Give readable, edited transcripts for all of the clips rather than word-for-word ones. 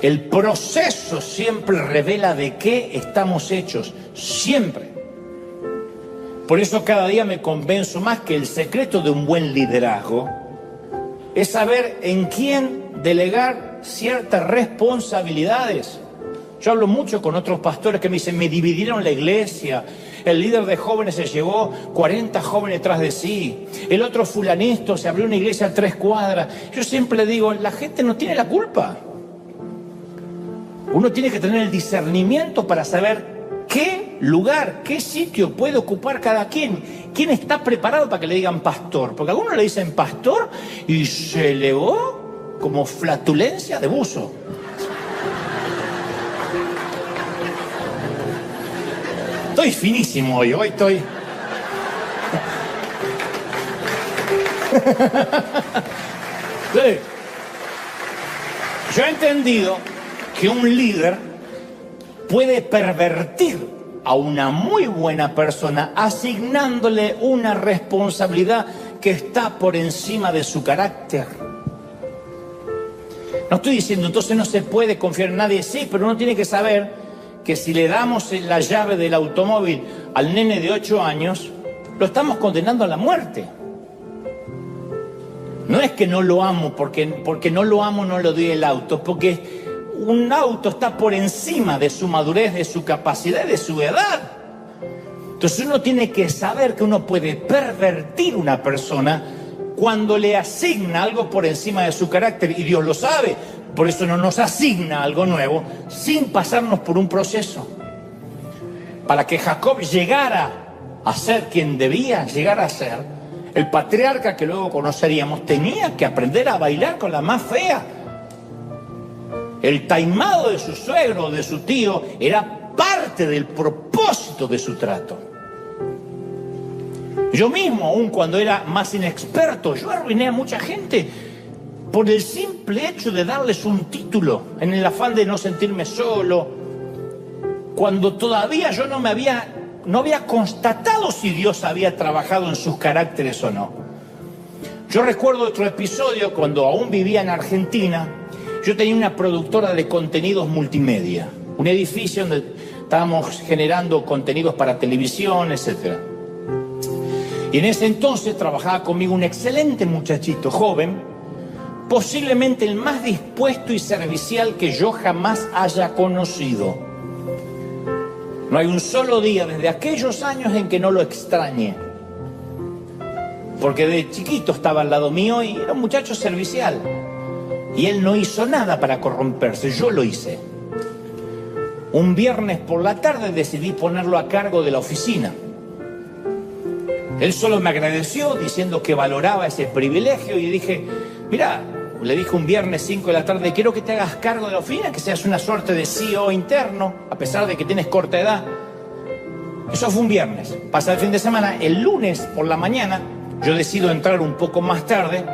El proceso siempre revela de qué estamos hechos, siempre. Por eso cada día me convenzo más que el secreto de un buen liderazgo es saber en quién delegar ciertas responsabilidades. Yo hablo mucho con otros pastores que me dicen, me dividieron la iglesia, el líder de jóvenes se llevó 40 jóvenes tras de sí, el otro fulanito se abrió una iglesia a 3 cuadras. Yo siempre le digo, la gente no tiene la culpa. Uno tiene que tener el discernimiento para saber qué lugar, qué sitio puede ocupar cada quien. ¿Quién está preparado para que le digan pastor? Porque a algunos le dicen pastor y se elevó como flatulencia de buzo. Estoy finísimo hoy estoy... Sí. Yo he entendido que un líder puede pervertir a una muy buena persona asignándole una responsabilidad que está por encima de su carácter. No estoy diciendo entonces no se puede confiar en nadie, sí, pero uno tiene que saber que si le damos la llave del automóvil al nene de 8 años, lo estamos condenando a la muerte. No es que no lo amo, porque no lo amo no le doy el auto, porque un auto está por encima de su madurez, de su capacidad, de su edad. Entonces uno tiene que saber que uno puede pervertir una persona cuando le asigna algo por encima de su carácter, y Dios lo sabe. Por eso no nos asigna algo nuevo sin pasarnos por un proceso. Para que Jacob llegara a ser quien debía llegar a ser, el patriarca que luego conoceríamos tenía que aprender a bailar con la más fea. El taimado de su suegro o de su tío era parte del propósito de su trato. Yo mismo, aun cuando era más inexperto, yo arruiné a mucha gente por el simple hecho de darles un título, en el afán de no sentirme solo, cuando todavía yo no había constatado si Dios había trabajado en sus caracteres o no. Yo recuerdo otro episodio cuando aún vivía en Argentina. Yo tenía una productora de contenidos multimedia, un edificio donde estábamos generando contenidos para televisión, etc. Y en ese entonces trabajaba conmigo un excelente muchachito joven, posiblemente el más dispuesto y servicial que yo jamás haya conocido. No hay un solo día desde aquellos años en que no lo extrañe, porque de chiquito estaba al lado mío y era un muchacho servicial. Y él no hizo nada para corromperse, yo lo hice. Un viernes por la tarde decidí ponerlo a cargo de la oficina. Él solo me agradeció diciendo que valoraba ese privilegio y dije, mira, le dije un viernes 5 de la tarde, quiero que te hagas cargo de la oficina, que seas una suerte de CEO interno, a pesar de que tienes corta edad. Eso fue un viernes. Pasa el fin de semana, el lunes por la mañana, yo decido entrar un poco más tarde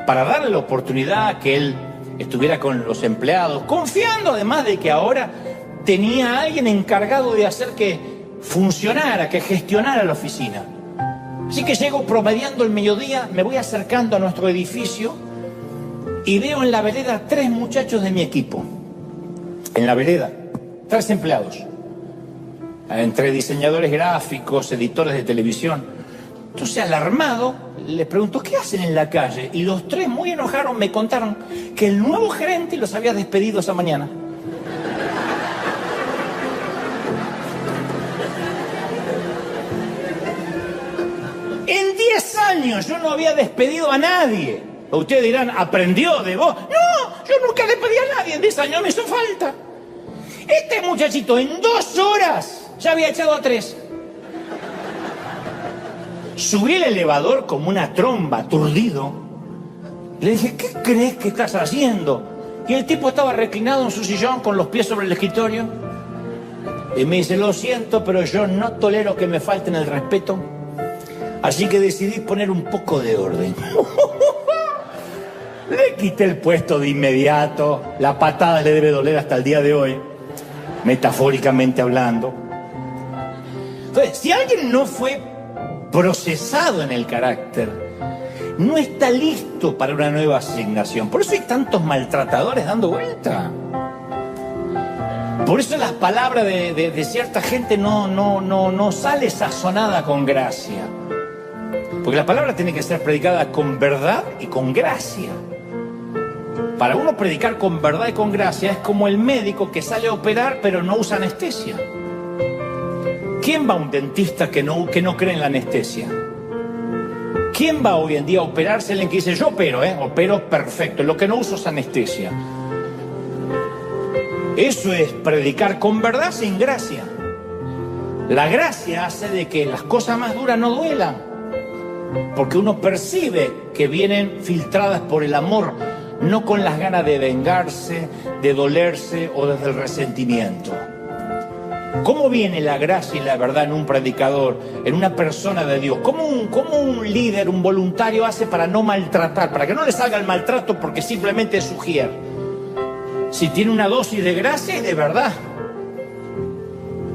para darle la oportunidad a que él estuviera con los empleados, confiando además de que ahora tenía a alguien encargado de hacer que funcionara, que gestionara la oficina. Así que llego promediando el mediodía, me voy acercando a nuestro edificio y veo en la vereda 3 muchachos de mi equipo. En la vereda, 3 empleados. Entre diseñadores gráficos, editores de televisión. Entonces, alarmado, les pregunto, ¿qué hacen en la calle? Y los 3, muy enojados, me contaron que el nuevo gerente los había despedido esa mañana. En 10 años yo no había despedido a nadie. Ustedes dirán, ¿aprendió de vos? No, yo nunca despedí a nadie. En 10 años me hizo falta. Este muchachito en 2 horas ya había echado a 3. Subí el elevador como una tromba, aturdido. Le dije, ¿qué crees que estás haciendo? Y el tipo estaba reclinado en su sillón con los pies sobre el escritorio. Y me dice, lo siento, pero yo no tolero que me falten el respeto. Así que decidí poner un poco de orden. Le quité el puesto de inmediato. La patada le debe doler hasta el día de hoy, metafóricamente hablando. Entonces, si alguien no fue procesado en el carácter, no está listo para una nueva asignación. Por eso hay tantos maltratadores dando vuelta. Por eso la palabra de cierta gente no sale sazonada con gracia. Porque la palabra tiene que ser predicada con verdad y con gracia. Para uno predicar con verdad y con gracia es como el médico que sale a operar pero no usa anestesia. ¿Quién va a un dentista que no cree en la anestesia? ¿Quién va hoy en día a operarse? Alguien que dice, yo opero perfecto, lo que no uso es anestesia. Eso es predicar con verdad sin gracia. La gracia hace de que las cosas más duras no duelan, porque uno percibe que vienen filtradas por el amor, no con las ganas de vengarse, de dolerse o desde el resentimiento. ¿Cómo viene la gracia y la verdad en un predicador, en una persona de Dios? ¿Cómo un líder, un voluntario hace para no maltratar, para que no le salga el maltrato porque simplemente es sugiere? Si tiene una dosis de gracia y de verdad.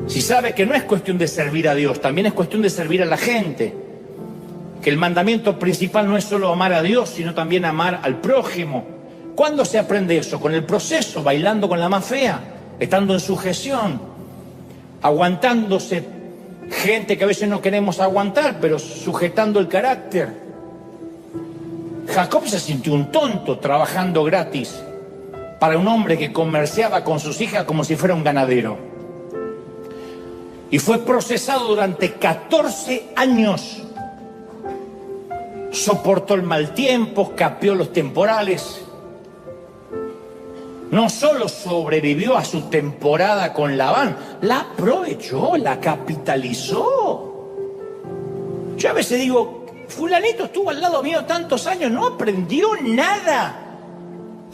Si sabe que no es cuestión de servir a Dios, también es cuestión de servir a la gente. Que el mandamiento principal no es solo amar a Dios, sino también amar al prójimo. ¿Cuándo se aprende eso? Con el proceso, bailando con la más fea, estando en sujeción, aguantándose gente que a veces no queremos aguantar, pero sujetando el carácter. Jacob se sintió un tonto trabajando gratis para un hombre que comerciaba con sus hijas como si fuera un ganadero. Y fue procesado durante 14 años. Soportó el mal tiempo, capeó los temporales. No solo sobrevivió a su temporada con Labán, la aprovechó, la capitalizó. Yo a veces digo, fulanito estuvo al lado mío tantos años, no aprendió nada.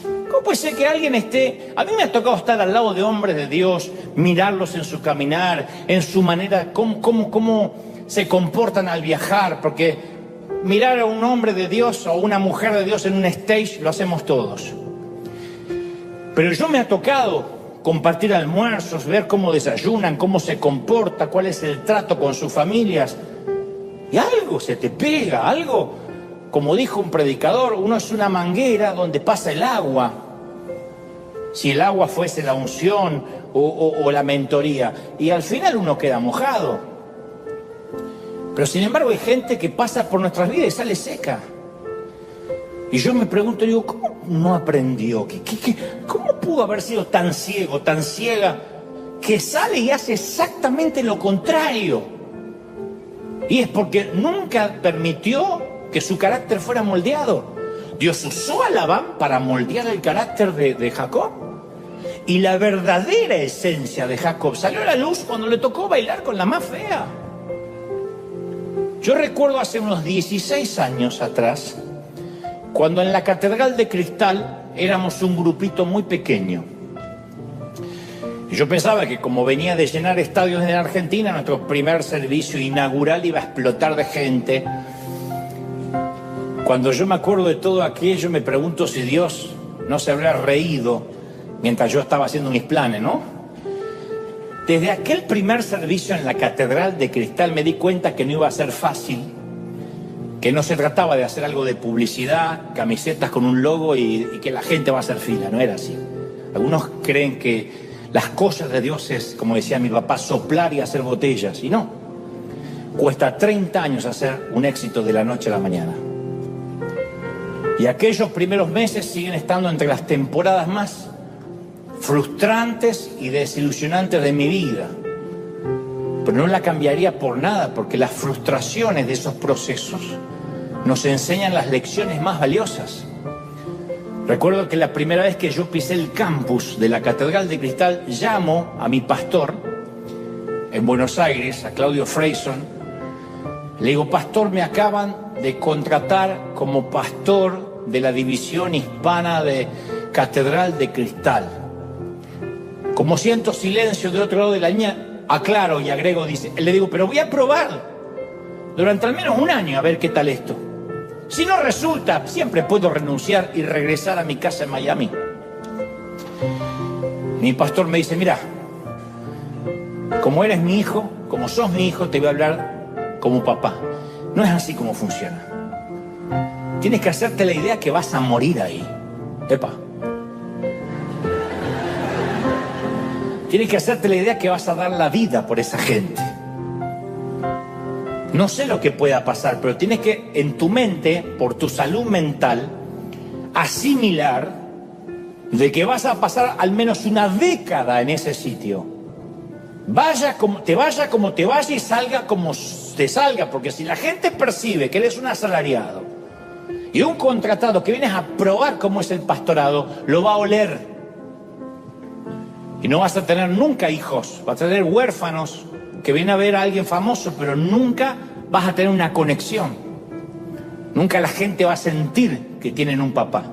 ¿Cómo puede ser que alguien esté? A mí me ha tocado estar al lado de hombres de Dios, mirarlos en su caminar, en su manera, cómo se comportan al viajar, porque mirar a un hombre de Dios o una mujer de Dios en un stage lo hacemos todos. Pero yo me ha tocado compartir almuerzos, ver cómo desayunan, cómo se comporta, cuál es el trato con sus familias. Y algo se te pega, algo, como dijo un predicador, uno es una manguera donde pasa el agua. Si el agua fuese la unción o la mentoría, y al final uno queda mojado. Pero sin embargo hay gente que pasa por nuestras vidas y sale seca. Y yo me pregunto, digo, ¿cómo no aprendió? ¿Cómo pudo haber sido tan ciego, tan ciega, que sale y hace exactamente lo contrario? Y es porque nunca permitió que su carácter fuera moldeado. Dios usó a Labán para moldear el carácter de Jacob. Y la verdadera esencia de Jacob salió a la luz cuando le tocó bailar con la más fea. Yo recuerdo hace unos 16 años atrás, cuando en la Catedral de Cristal éramos un grupito muy pequeño. Y yo pensaba que como venía de llenar estadios en Argentina, nuestro primer servicio inaugural iba a explotar de gente. Cuando yo me acuerdo de todo aquello, me pregunto si Dios no se habrá reído mientras yo estaba haciendo mis planes, ¿no? Desde aquel primer servicio en la Catedral de Cristal me di cuenta que no iba a ser fácil, que no se trataba de hacer algo de publicidad, camisetas con un logo y que la gente va a hacer fila, no era así. Algunos creen que las cosas de Dios es, como decía mi papá, soplar y hacer botellas, y no. Cuesta 30 años hacer un éxito de la noche a la mañana. Y aquellos primeros meses siguen estando entre las temporadas más frustrantes y desilusionantes de mi vida. Pero no la cambiaría por nada, porque las frustraciones de esos procesos nos enseñan las lecciones más valiosas. Recuerdo que la primera vez que yo pisé el campus de la Catedral de Cristal, llamo a mi pastor en Buenos Aires, a Claudio Freyson. Le digo, pastor, me acaban de contratar como pastor de la división hispana de Catedral de Cristal. Como siento silencio de otro lado de la línea, aclaro y agrego, dice, le digo, pero voy a probar durante al menos un año a ver qué tal esto. Si no resulta, siempre puedo renunciar y regresar a mi casa en Miami. Mi pastor me dice, mira, como eres mi hijo, como sos mi hijo, te voy a hablar como papá. No es así como funciona. Tienes que hacerte la idea que vas a morir ahí. Epa. Tienes que hacerte la idea que vas a dar la vida por esa gente. No sé lo que pueda pasar, pero tienes que, en tu mente, por tu salud mental, asimilar de que vas a pasar al menos una década en ese sitio. Vaya como te vaya y salga como te salga, porque si la gente percibe que eres un asalariado y un contratado que vienes a probar cómo es el pastorado, lo va a oler. Y no vas a tener nunca hijos, vas a tener huérfanos que vienen a ver a alguien famoso, pero nunca vas a tener una conexión. Nunca la gente va a sentir que tienen un papá.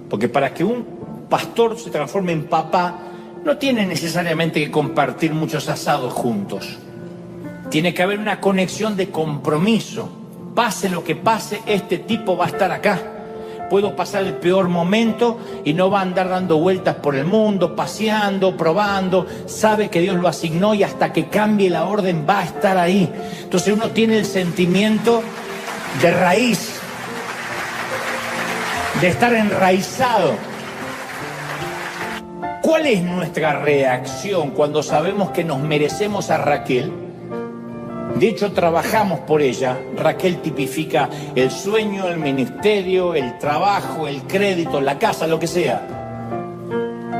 Porque para que un pastor se transforme en papá, no tiene necesariamente que compartir muchos asados juntos. Tiene que haber una conexión de compromiso. Pase lo que pase, este tipo va a estar acá. Puedo pasar el peor momento y no va a andar dando vueltas por el mundo, paseando, probando. Sabe que Dios lo asignó y hasta que cambie la orden va a estar ahí. Entonces uno tiene el sentimiento de raíz, de estar enraizado. ¿Cuál es nuestra reacción cuando sabemos que nos merecemos a Raquel? De hecho, trabajamos por ella. Raquel tipifica el sueño, el ministerio, el trabajo, el crédito, la casa, lo que sea.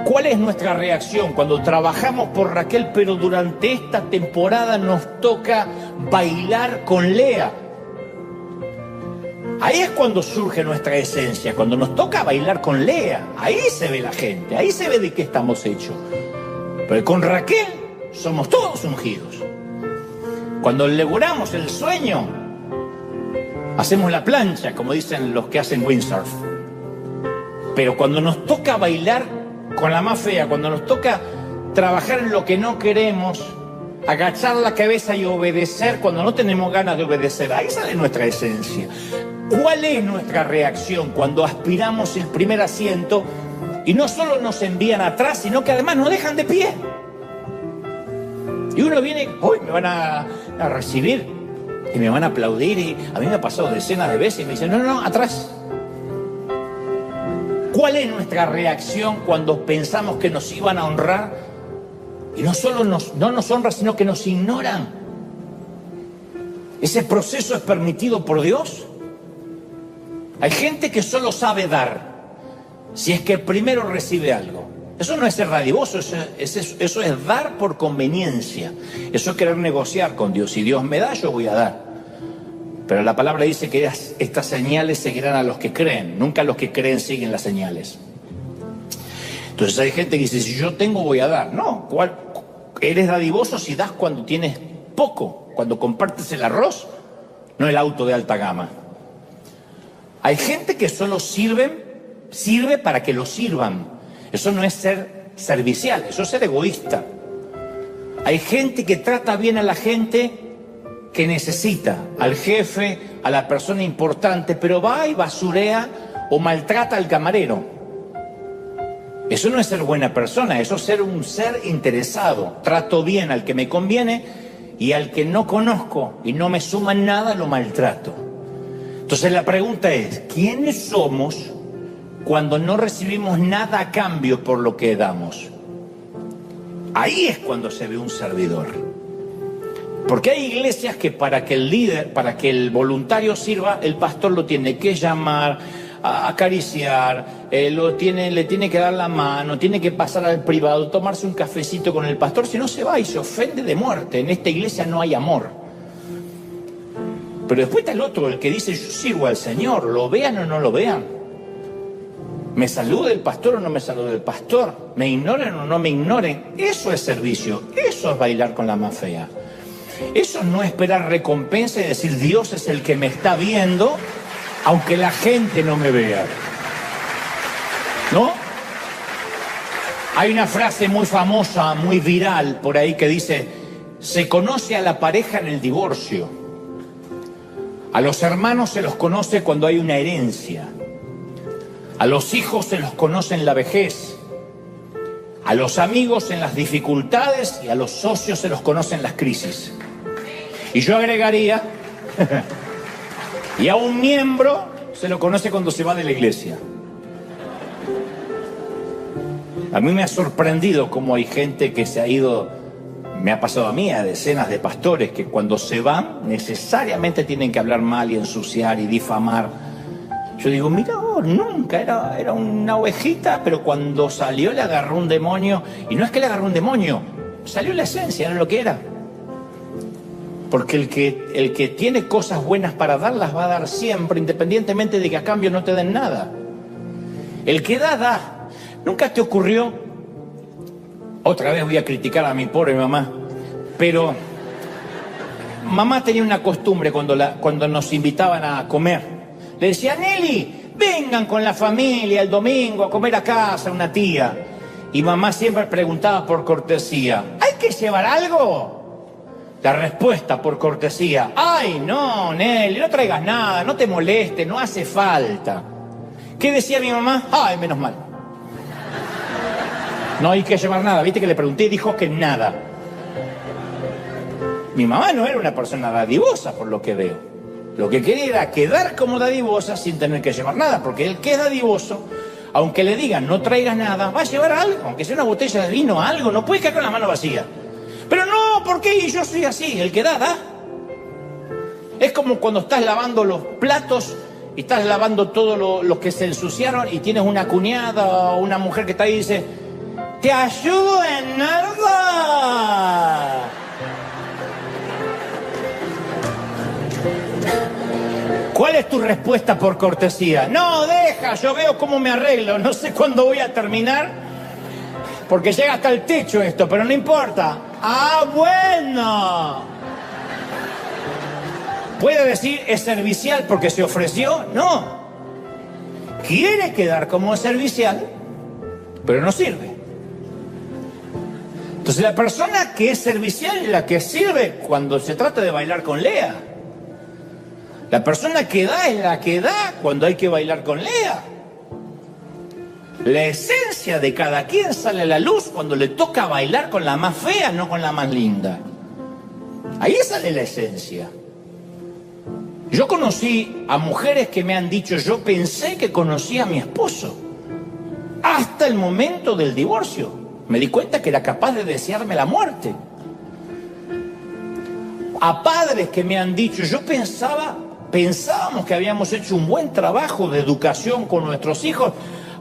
¿Cuál es nuestra reacción cuando trabajamos por Raquel, pero durante esta temporada nos toca bailar con Lea? Ahí es cuando surge nuestra esencia, cuando nos toca bailar con Lea. Ahí se ve la gente, ahí se ve de qué estamos hechos. Pero con Raquel somos todos ungidos. Cuando logramos el sueño, hacemos la plancha, como dicen los que hacen windsurf. Pero cuando nos toca bailar con la más fea, cuando nos toca trabajar en lo que no queremos, agachar la cabeza y obedecer cuando no tenemos ganas de obedecer, ahí sale nuestra esencia. ¿Cuál es nuestra reacción cuando aspiramos el primer asiento y no solo nos envían atrás, sino que además nos dejan de pie? Y uno viene, hoy me van a recibir y me van a aplaudir, y a mí me ha pasado decenas de veces y me dicen, no, atrás. ¿Cuál es nuestra reacción cuando pensamos que nos iban a honrar y no solo no nos honran, sino que nos ignoran? ¿Ese proceso es permitido por Dios? Hay gente que solo sabe dar si es que primero recibe algo. Eso no es ser dadivoso, eso es dar por conveniencia. Eso es querer negociar con Dios. Si Dios me da, yo voy a dar. Pero la palabra dice que estas señales seguirán a los que creen. Nunca los que creen siguen las señales. Entonces hay gente que dice, si yo tengo, voy a dar. No, eres dadivoso si das cuando tienes poco, cuando compartes el arroz, no el auto de alta gama. Hay gente que solo sirve para que lo sirvan. Eso no es ser servicial, eso es ser egoísta. Hay gente que trata bien a la gente que necesita, al jefe, a la persona importante, pero va y basurea o maltrata al camarero. Eso no es ser buena persona, eso es ser un ser interesado. Trato bien al que me conviene y al que no conozco y no me suma en nada lo maltrato. Entonces la pregunta es, ¿quiénes somos cuando no recibimos nada a cambio por lo que damos? Ahí es cuando se ve un servidor. Porque hay iglesias que para que el líder, para que el voluntario sirva, el pastor lo tiene que llamar, acariciar, le tiene que dar la mano, tiene que pasar al privado, tomarse un cafecito con el pastor, si no se va y se ofende de muerte. En esta iglesia no hay amor. Pero después está el otro, el que dice, yo sirvo al Señor, lo vean o no lo vean. ¿Me saluda el pastor o no me saluda el pastor? ¿Me ignoren o no me ignoren? Eso es servicio, eso es bailar con la más fea. Eso no es esperar recompensa y decir, Dios es el que me está viendo, aunque la gente no me vea. ¿No? Hay una frase muy famosa, muy viral por ahí que dice, se conoce a la pareja en el divorcio. A los hermanos se los conoce cuando hay una herencia. A los hijos se los conoce en la vejez. A los amigos en las dificultades y a los socios se los conoce en las crisis. Y yo agregaría, y a un miembro se lo conoce cuando se va de la iglesia. A mí me ha sorprendido cómo hay gente que se ha ido, me ha pasado a mí, a decenas de pastores, que cuando se van necesariamente tienen que hablar mal y ensuciar y difamar. Yo digo, mira vos, nunca, era una ovejita, pero cuando salió le agarró un demonio, y no es que le agarró un demonio, salió la esencia, era lo que era. Porque el que tiene cosas buenas para dar, las va a dar siempre, independientemente de que a cambio no te den nada. El que da, da. ¿Nunca te ocurrió? Otra vez voy a criticar a mi pobre mamá, pero mamá tenía una costumbre cuando nos invitaban a comer. Le decía, Nelly, vengan con la familia el domingo a comer a casa, una tía. Y mamá siempre preguntaba por cortesía, ¿hay que llevar algo? La respuesta por cortesía, ay, no, Nelly, no traigas nada, no te molestes, no hace falta. ¿Qué decía mi mamá? Ay, menos mal. No hay que llevar nada, viste que le pregunté y dijo que nada. Mi mamá no era una persona dadivosa, por lo que veo. Lo que quería era quedar como dadivosa sin tener que llevar nada, porque el que es dadivoso, aunque le digan no traigas nada, va a llevar algo, aunque sea una botella de vino, algo, no puede quedar con la mano vacía. Pero no, ¿por qué? Yo soy así, el que da, da. Es como cuando estás lavando los platos y estás lavando todos los que se ensuciaron y tienes una cuñada o una mujer que está ahí y dice, ¿te ayudo en nada? ¿Cuál es tu respuesta por cortesía? No, deja, yo veo cómo me arreglo, no sé cuándo voy a terminar, porque llega hasta el techo esto, pero no importa. ¡Ah, bueno! ¿Puede decir es servicial porque se ofreció? No. Quiere quedar como servicial, pero no sirve. Entonces la persona que es servicial es la que sirve cuando se trata de bailar con Lea. La persona que da es la que da cuando hay que bailar con Lea. La esencia de cada quien sale a la luz cuando le toca bailar con la más fea, no con la más linda. Ahí sale la esencia. Yo conocí a mujeres que me han dicho, yo pensé que conocía a mi esposo. Hasta el momento del divorcio. Me di cuenta que era capaz de desearme la muerte. A padres que me han dicho, pensábamos que habíamos hecho un buen trabajo de educación con nuestros hijos,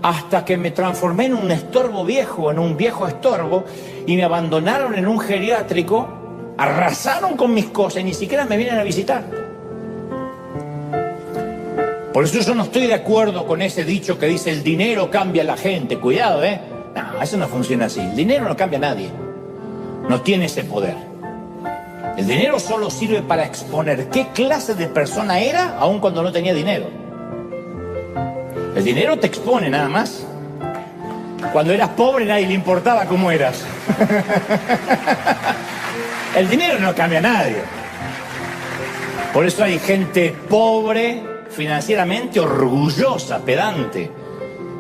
hasta que me transformé en un estorbo viejo, en un viejo estorbo, y me abandonaron en un geriátrico, arrasaron con mis cosas y ni siquiera me vienen a visitar. Por eso yo no estoy de acuerdo con ese dicho que dice el dinero cambia a la gente. Cuidado, No, eso no funciona así. El dinero no cambia a nadie. No tiene ese poder. El dinero solo sirve para exponer qué clase de persona era, aun cuando no tenía dinero. El dinero te expone nada más. Cuando eras pobre nadie le importaba cómo eras. El dinero no cambia a nadie. Por eso hay gente pobre, financieramente orgullosa, pedante.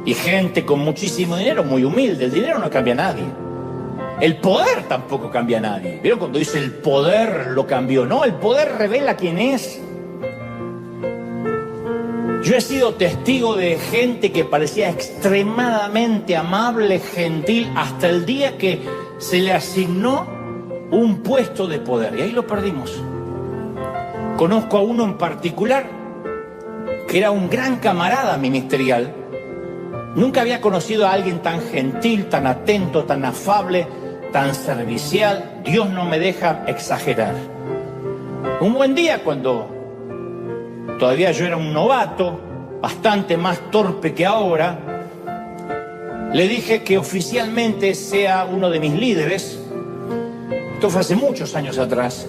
Y gente con muchísimo dinero, muy humilde. El dinero no cambia a nadie. El poder tampoco cambia a nadie. ¿Vieron cuando dice el poder lo cambió? No, el poder revela quién es. Yo he sido testigo de gente que parecía extremadamente amable, gentil, hasta el día que se le asignó un puesto de poder. Y ahí lo perdimos. Conozco a uno en particular que era un gran camarada ministerial. Nunca había conocido a alguien tan gentil, tan atento, tan afable, tan servicial. Dios no me deja exagerar. Un buen día, cuando todavía yo era un novato, bastante más torpe que ahora, le dije que oficialmente sea uno de mis líderes. Esto fue hace muchos años atrás.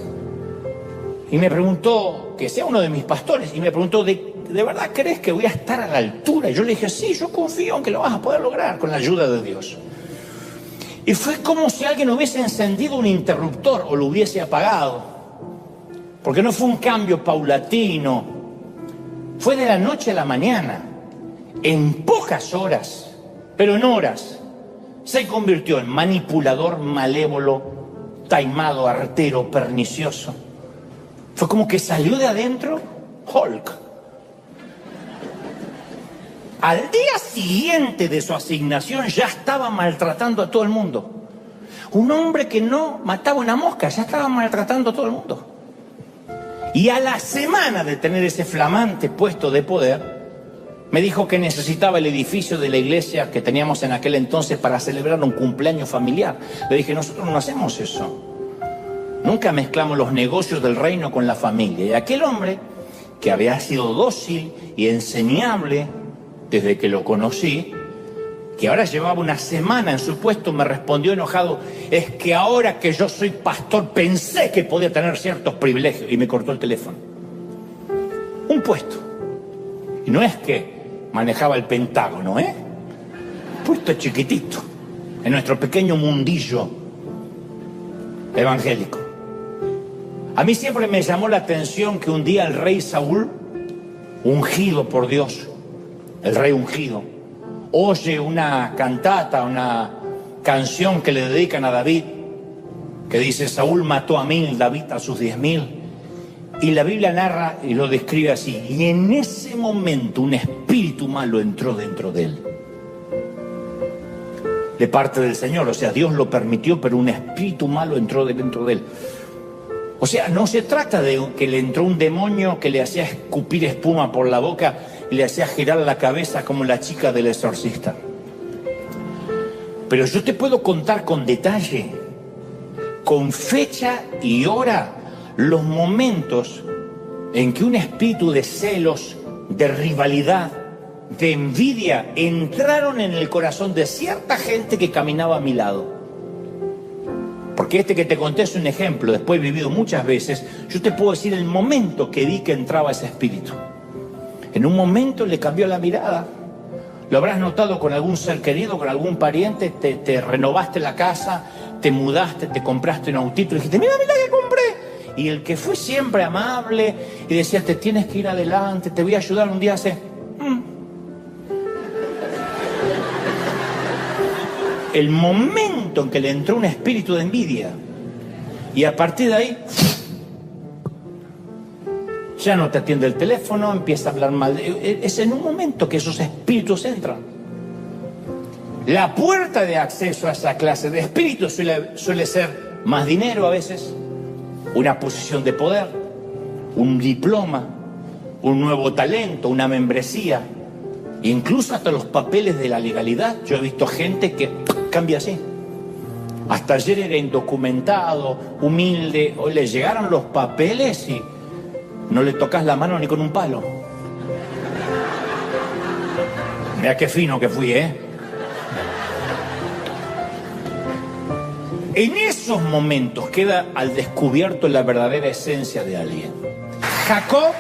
Y me preguntó, que sea uno de mis pastores, y me preguntó, ¿de verdad crees que voy a estar a la altura? Y yo le dije, sí, yo confío en que lo vas a poder lograr con la ayuda de Dios. Y fue como si alguien hubiese encendido un interruptor o lo hubiese apagado. Porque no fue un cambio paulatino. Fue de la noche a la mañana. En pocas horas, pero en horas, se convirtió en manipulador, malévolo, taimado, artero, pernicioso. Fue como que salió de adentro Hulk. al día siguiente de su asignación ya estaba maltratando a todo el mundo. Un hombre que no mataba una mosca, ya estaba maltratando a todo el mundo. Y a la semana de tener ese flamante puesto de poder, me dijo que necesitaba el edificio de la iglesia que teníamos en aquel entonces para celebrar un cumpleaños familiar. Le dije, nosotros no hacemos eso. Nunca mezclamos los negocios del reino con la familia. Y aquel hombre, que había sido dócil y enseñable desde que lo conocí, que ahora llevaba una semana en su puesto, me respondió enojado, es que ahora que yo soy pastor pensé que podía tener ciertos privilegios, y me cortó el teléfono. Un puesto. Y no es que manejaba el Pentágono, un puesto chiquitito, en nuestro pequeño mundillo evangélico. A mí siempre me llamó la atención que un día el rey Saúl, ungido por Dios, el rey ungido, oye una cantata, una canción que le dedican a David, que dice, Saúl mató a 1000, David a sus 10.000. Y la Biblia narra y lo describe así. Y en ese momento un espíritu malo entró dentro de él. De parte del Señor, o sea, Dios lo permitió, pero un espíritu malo entró dentro de él. O sea, no se trata de que le entró un demonio que le hacía escupir espuma por la boca y le hacía girar la cabeza como la chica del exorcista. Pero yo te puedo contar con detalle, con fecha y hora, los momentos en que un espíritu de celos, de rivalidad, de envidia, entraron en el corazón de cierta gente que caminaba a mi lado. Porque este que te conté es un ejemplo, después he vivido muchas veces. Yo te puedo decir el momento que vi que entraba ese espíritu. En un momento le cambió la mirada. Lo habrás notado con algún ser querido, con algún pariente, te renovaste la casa, te mudaste, te compraste un autito y dijiste, mira que compré. Y el que fue siempre amable y decía, te tienes que ir adelante, te voy a ayudar, un día hace... El momento en que le entró un espíritu de envidia y a partir de ahí ya no te atiende el teléfono, empieza a hablar mal. Es en un momento que esos espíritus entran. La puerta de acceso a esa clase de espíritus suele ser más dinero a veces, una posición de poder, un diploma, un nuevo talento, una membresía, incluso hasta los papeles de la legalidad. Yo he visto gente que cambia así. Hasta ayer era indocumentado, humilde, hoy le llegaron los papeles y no le tocas la mano ni con un palo. Mira qué fino que fui, En esos momentos queda al descubierto la verdadera esencia de alguien. Jacob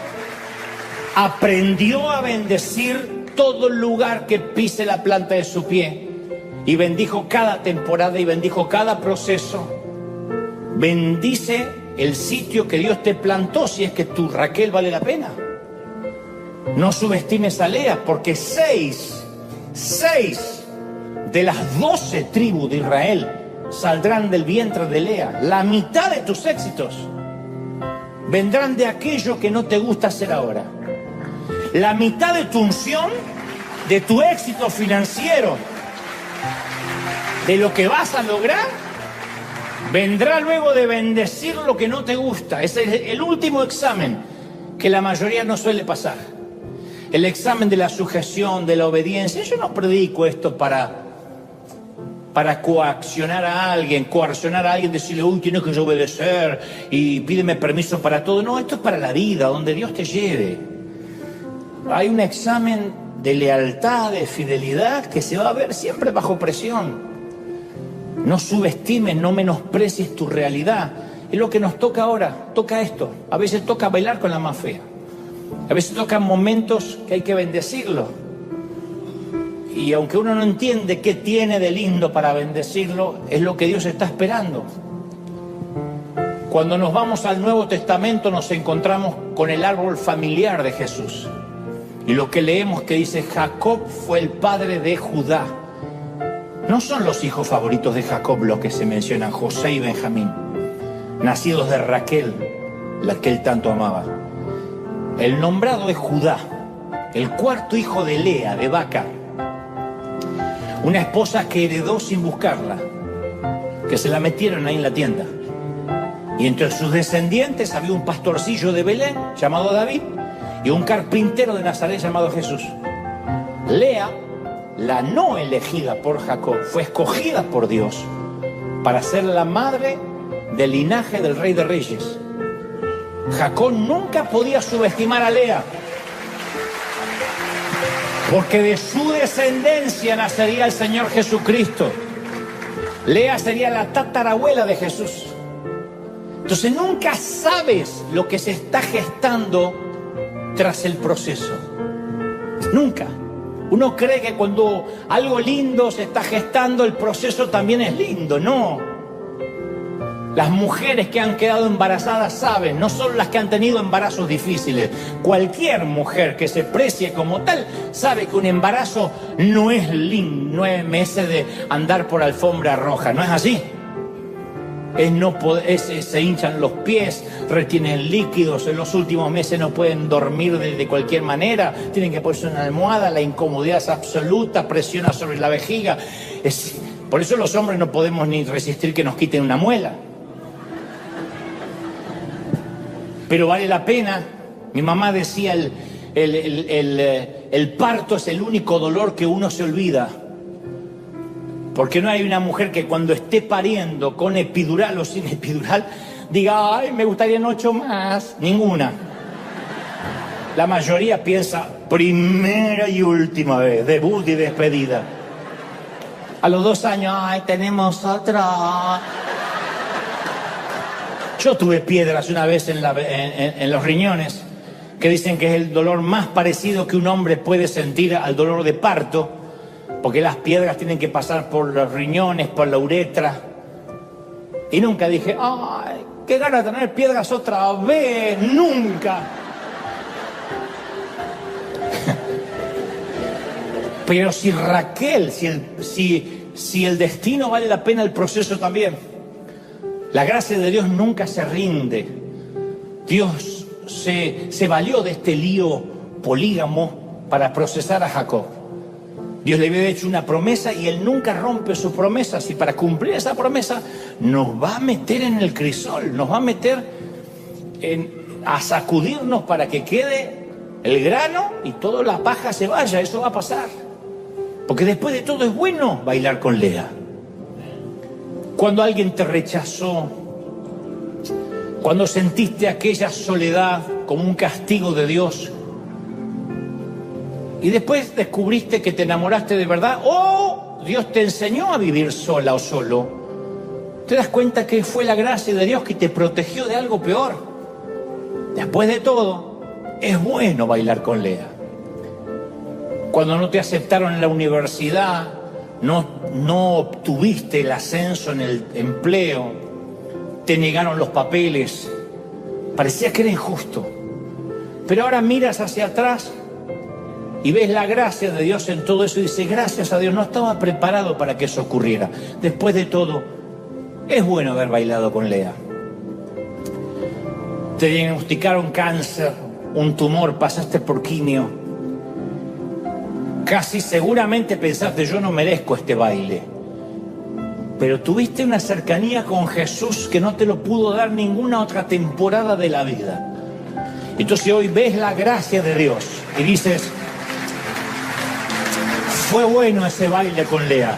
aprendió a bendecir todo lugar que pise la planta de su pie. Y bendijo cada temporada y bendijo cada proceso. Bendice el sitio que Dios te plantó si es que tu Raquel vale la pena. No subestimes a Lea, porque 6 de las 12 tribus de Israel saldrán del vientre de Lea. La mitad de tus éxitos vendrán de aquello que no te gusta hacer ahora. La mitad de tu unción, de tu éxito financiero, de lo que vas a lograr, vendrá luego de bendecir lo que no te gusta. Ese es el último examen que la mayoría no suele pasar. El examen de la sujeción, de la obediencia. Yo no predico esto para coaccionar a alguien, coercionar a alguien, decirle, uy, tienes que obedecer y pídeme permiso para todo. No, esto es para la vida, donde Dios te lleve. Hay un examen de lealtad, de fidelidad, que se va a ver siempre bajo presión. No subestimes, no menosprecies tu realidad. Es lo que nos toca ahora, toca esto. A veces toca bailar con la más fea. A veces tocan momentos que hay que bendecirlo. Y aunque uno no entiende qué tiene de lindo para bendecirlo, es lo que Dios está esperando. Cuando nos vamos al Nuevo Testamento nos encontramos con el árbol familiar de Jesús. Y lo que leemos que dice, Jacob fue el padre de Judá. No son los hijos favoritos de Jacob los que se mencionan, José y Benjamín, nacidos de Raquel, la que él tanto amaba. El nombrado es Judá, el cuarto hijo de Lea, de Vaca, una esposa que heredó sin buscarla, que se la metieron ahí en la tienda. Y entre sus descendientes había un pastorcillo de Belén llamado David y un carpintero de Nazaret llamado Jesús. Lea, la no elegida por Jacob, fue escogida por Dios para ser la madre del linaje del Rey de Reyes. Jacob nunca podía subestimar a Lea, porque de su descendencia nacería el Señor Jesucristo. Lea sería la tatarabuela de Jesús. Entonces nunca sabes lo que se está gestando tras el proceso. Nunca. Uno cree que cuando algo lindo se está gestando, el proceso también es lindo. No. Las mujeres que han quedado embarazadas saben, no son las que han tenido embarazos difíciles. Cualquier mujer que se precie como tal sabe que un embarazo no es lindo, 9 meses de andar por alfombra roja, ¿no es así? Se hinchan los pies, retienen líquidos, en los últimos meses no pueden dormir de cualquier manera, tienen que ponerse una almohada, la incomodidad es absoluta, presiona sobre la vejiga. Por eso los hombres no podemos ni resistir que nos quiten una muela. Pero vale la pena. Mi mamá decía, el parto es el único dolor que uno se olvida. Porque no hay una mujer que cuando esté pariendo con epidural o sin epidural diga, ay, me gustaría 8 más. Ninguna. La mayoría piensa, primera y última vez, debut y despedida. A los 2 años, ay, tenemos otra. Yo tuve piedras una vez en los riñones, que dicen que es el dolor más parecido que un hombre puede sentir al dolor de parto, porque las piedras tienen que pasar por los riñones, por la uretra. Y nunca dije, ay, qué ganas de tener piedras otra vez, nunca. Pero si Raquel, si el destino vale la pena, el proceso también. La gracia de Dios nunca se rinde. Dios se valió de este lío polígamo para procesar a Jacob. Dios le había hecho una promesa y él nunca rompe sus promesas. Y para cumplir esa promesa nos va a meter en el crisol, nos va a meter a sacudirnos para que quede el grano y toda la paja se vaya. Eso va a pasar. Porque después de todo es bueno bailar con Lea. Cuando alguien te rechazó, cuando sentiste aquella soledad como un castigo de Dios, y después descubriste que te enamoraste de verdad, o Dios te enseñó a vivir sola o solo, te das cuenta que fue la gracia de Dios que te protegió de algo peor. Después de todo, es bueno bailar con Lea. Cuando no te aceptaron en la universidad, no obtuviste el ascenso en el empleo, te negaron los papeles, parecía que era injusto. Pero ahora miras hacia atrás y ves la gracia de Dios en todo eso y dices, gracias a Dios, no estaba preparado para que eso ocurriera. Después de todo, es bueno haber bailado con Lea. Te diagnosticaron cáncer, un tumor, pasaste por quimio. Casi seguramente pensaste, yo no merezco este baile. Pero tuviste una cercanía con Jesús que no te lo pudo dar ninguna otra temporada de la vida. Entonces hoy ves la gracia de Dios y dices, fue bueno ese baile con Lea.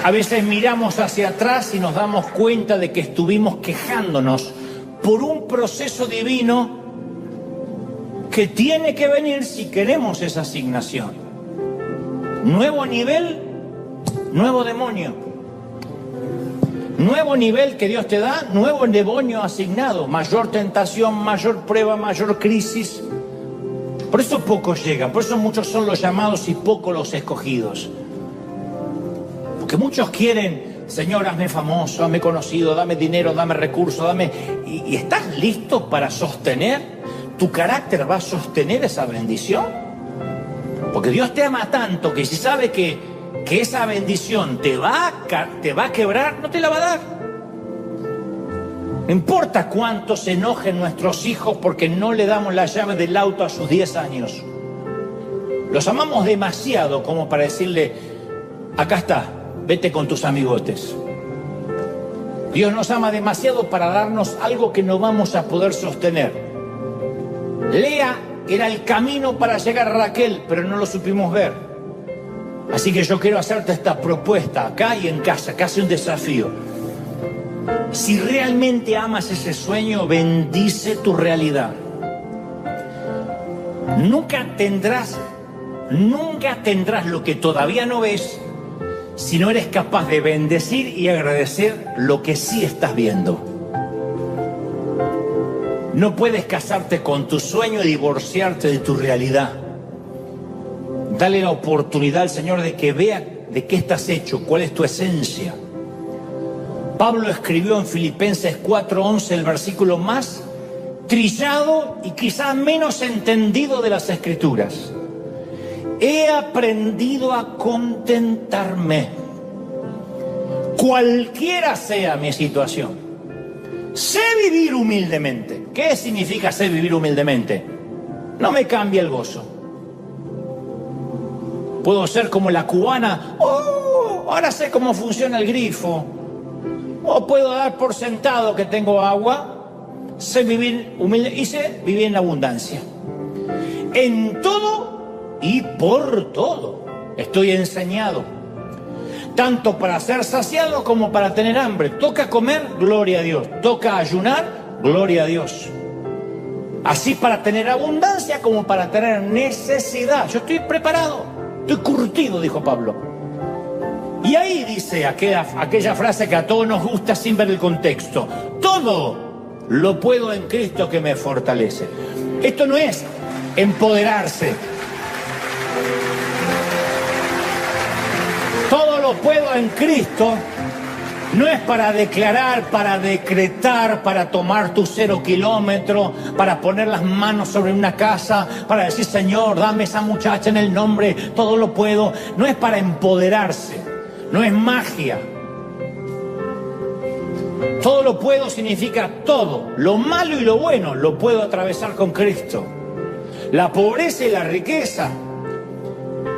A veces miramos hacia atrás y nos damos cuenta de que estuvimos quejándonos por un proceso divino que tiene que venir si queremos esa asignación. Nuevo nivel, nuevo demonio. Nuevo nivel que Dios te da, nuevo demonio asignado. Mayor tentación, mayor prueba, mayor crisis. Por eso pocos llegan, por eso muchos son los llamados y pocos los escogidos. Porque muchos quieren, Señor, hazme famoso, hazme conocido, dame dinero, dame recursos, dame... ¿Y estás listo para sostener? ¿Tu carácter va a sostener esa bendición? Porque Dios te ama tanto que si sabe que esa bendición te va a quebrar, no te la va a dar. No importa cuánto se enojen nuestros hijos porque no le damos la llave del auto a sus 10 años. Los amamos demasiado como para decirle, acá está, vete con tus amigotes. Dios nos ama demasiado para darnos algo que no vamos a poder sostener. Lea era el camino para llegar a Raquel, pero no lo supimos ver. Así que yo quiero hacerte esta propuesta acá y en casa, casi un desafío. Si realmente amas ese sueño, bendice tu realidad. Nunca tendrás lo que todavía no ves si no eres capaz de bendecir y agradecer lo que sí estás viendo. No puedes casarte con tu sueño y divorciarte de tu realidad. Dale la oportunidad al Señor de que vea de qué estás hecho, cuál es tu esencia. Pablo escribió en Filipenses 4:11 el versículo más trillado y quizás menos entendido de las Escrituras. He aprendido a contentarme, cualquiera sea mi situación. Sé vivir humildemente. ¿Qué significa sé vivir humildemente? No me cambia el gozo. Puedo ser como la cubana, ahora sé cómo funciona el grifo. O puedo dar por sentado que tengo agua. Sé vivir humilde y sé vivir en abundancia. En todo y por todo estoy enseñado, tanto para ser saciado como para tener hambre. Toca comer, gloria a Dios. Toca ayunar, gloria a Dios. Así para tener abundancia como para tener necesidad. Yo estoy preparado, estoy curtido, dijo Pablo. Y ahí dice aquella frase que a todos nos gusta sin ver el contexto: todo lo puedo en Cristo que me fortalece. Esto no es empoderarse. Todo lo puedo en Cristo no es para declarar, para decretar, para tomar tu 0 kilómetro, para poner las manos sobre una casa, para decir, Señor, dame esa muchacha en el nombre, todo lo puedo. No es para empoderarse, no es magia. Todo lo puedo significa todo, lo malo y lo bueno lo puedo atravesar con Cristo. La pobreza y la riqueza.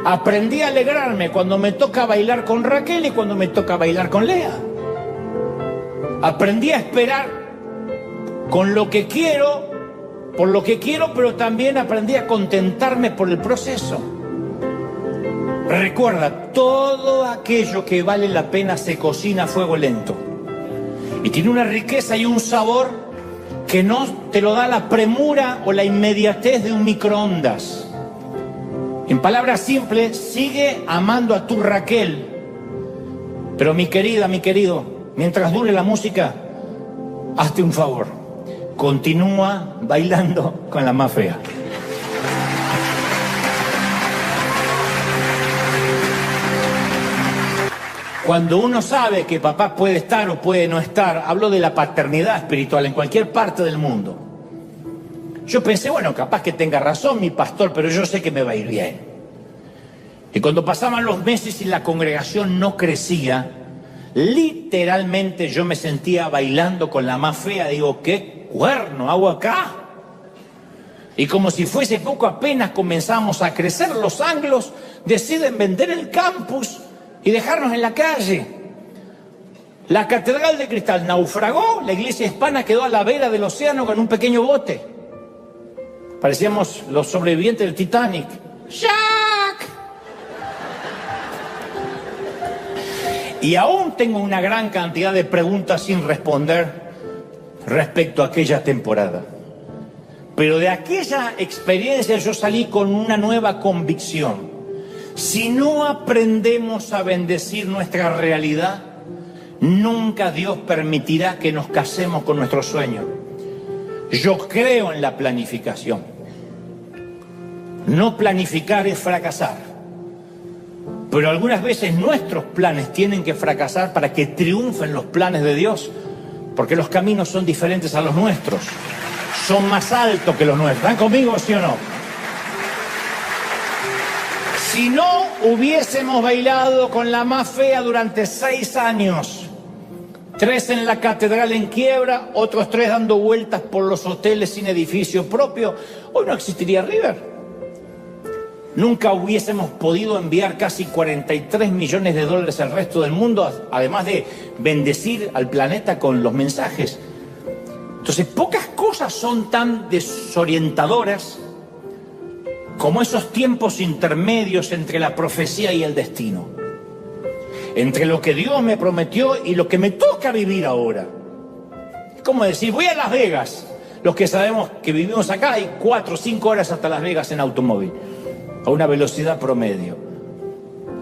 Aprendí a alegrarme cuando me toca bailar con Raquel y cuando me toca bailar con Lea. Aprendí a esperar con lo que quiero, por lo que quiero, pero también aprendí a contentarme por el proceso. Recuerda, todo aquello que vale la pena se cocina a fuego lento. Y tiene una riqueza y un sabor que no te lo da la premura o la inmediatez de un microondas. En palabras simples, sigue amando a tu Raquel. Pero mi querida, mi querido, mientras dure la música, hazte un favor. Continúa bailando con la más fea. Cuando uno sabe que papá puede estar o puede no estar, hablo de la paternidad espiritual en cualquier parte del mundo. Yo pensé, bueno, capaz que tenga razón mi pastor, pero yo sé que me va a ir bien. Y cuando pasaban los meses y la congregación no crecía, literalmente yo me sentía bailando con la más fea. Digo, ¿qué cuerno hago acá? Y como si fuese poco, apenas comenzamos a crecer, los anglos deciden vender el campus y dejarnos en la calle. La Catedral de Cristal naufragó, la iglesia hispana quedó a la vera del océano con un pequeño bote. Parecíamos los sobrevivientes del Titanic. ¡Jack! Y aún tengo una gran cantidad de preguntas sin responder respecto a aquella temporada. Pero de aquella experiencia yo salí con una nueva convicción. Si no aprendemos a bendecir nuestra realidad, nunca Dios permitirá que nos casemos con nuestro sueño. Yo creo en la planificación. No planificar es fracasar. Pero algunas veces nuestros planes tienen que fracasar para que triunfen los planes de Dios, porque los caminos son diferentes a los nuestros. Son más altos que los nuestros. ¿Están conmigo, sí o no? Si no hubiésemos bailado con la más fea durante 6 años, 3 en la catedral en quiebra, otros 3 dando vueltas por los hoteles sin edificio propio. Hoy no existiría River. Nunca hubiésemos podido enviar casi 43 millones de dólares al resto del mundo, además de bendecir al planeta con los mensajes. Entonces, pocas cosas son tan desorientadoras como esos tiempos intermedios entre la profecía y el destino. Entre lo que Dios me prometió y lo que me toca vivir ahora. Es como decir, voy a Las Vegas. Los que sabemos que vivimos acá, hay 4 o 5 horas hasta Las Vegas en automóvil, a una velocidad promedio.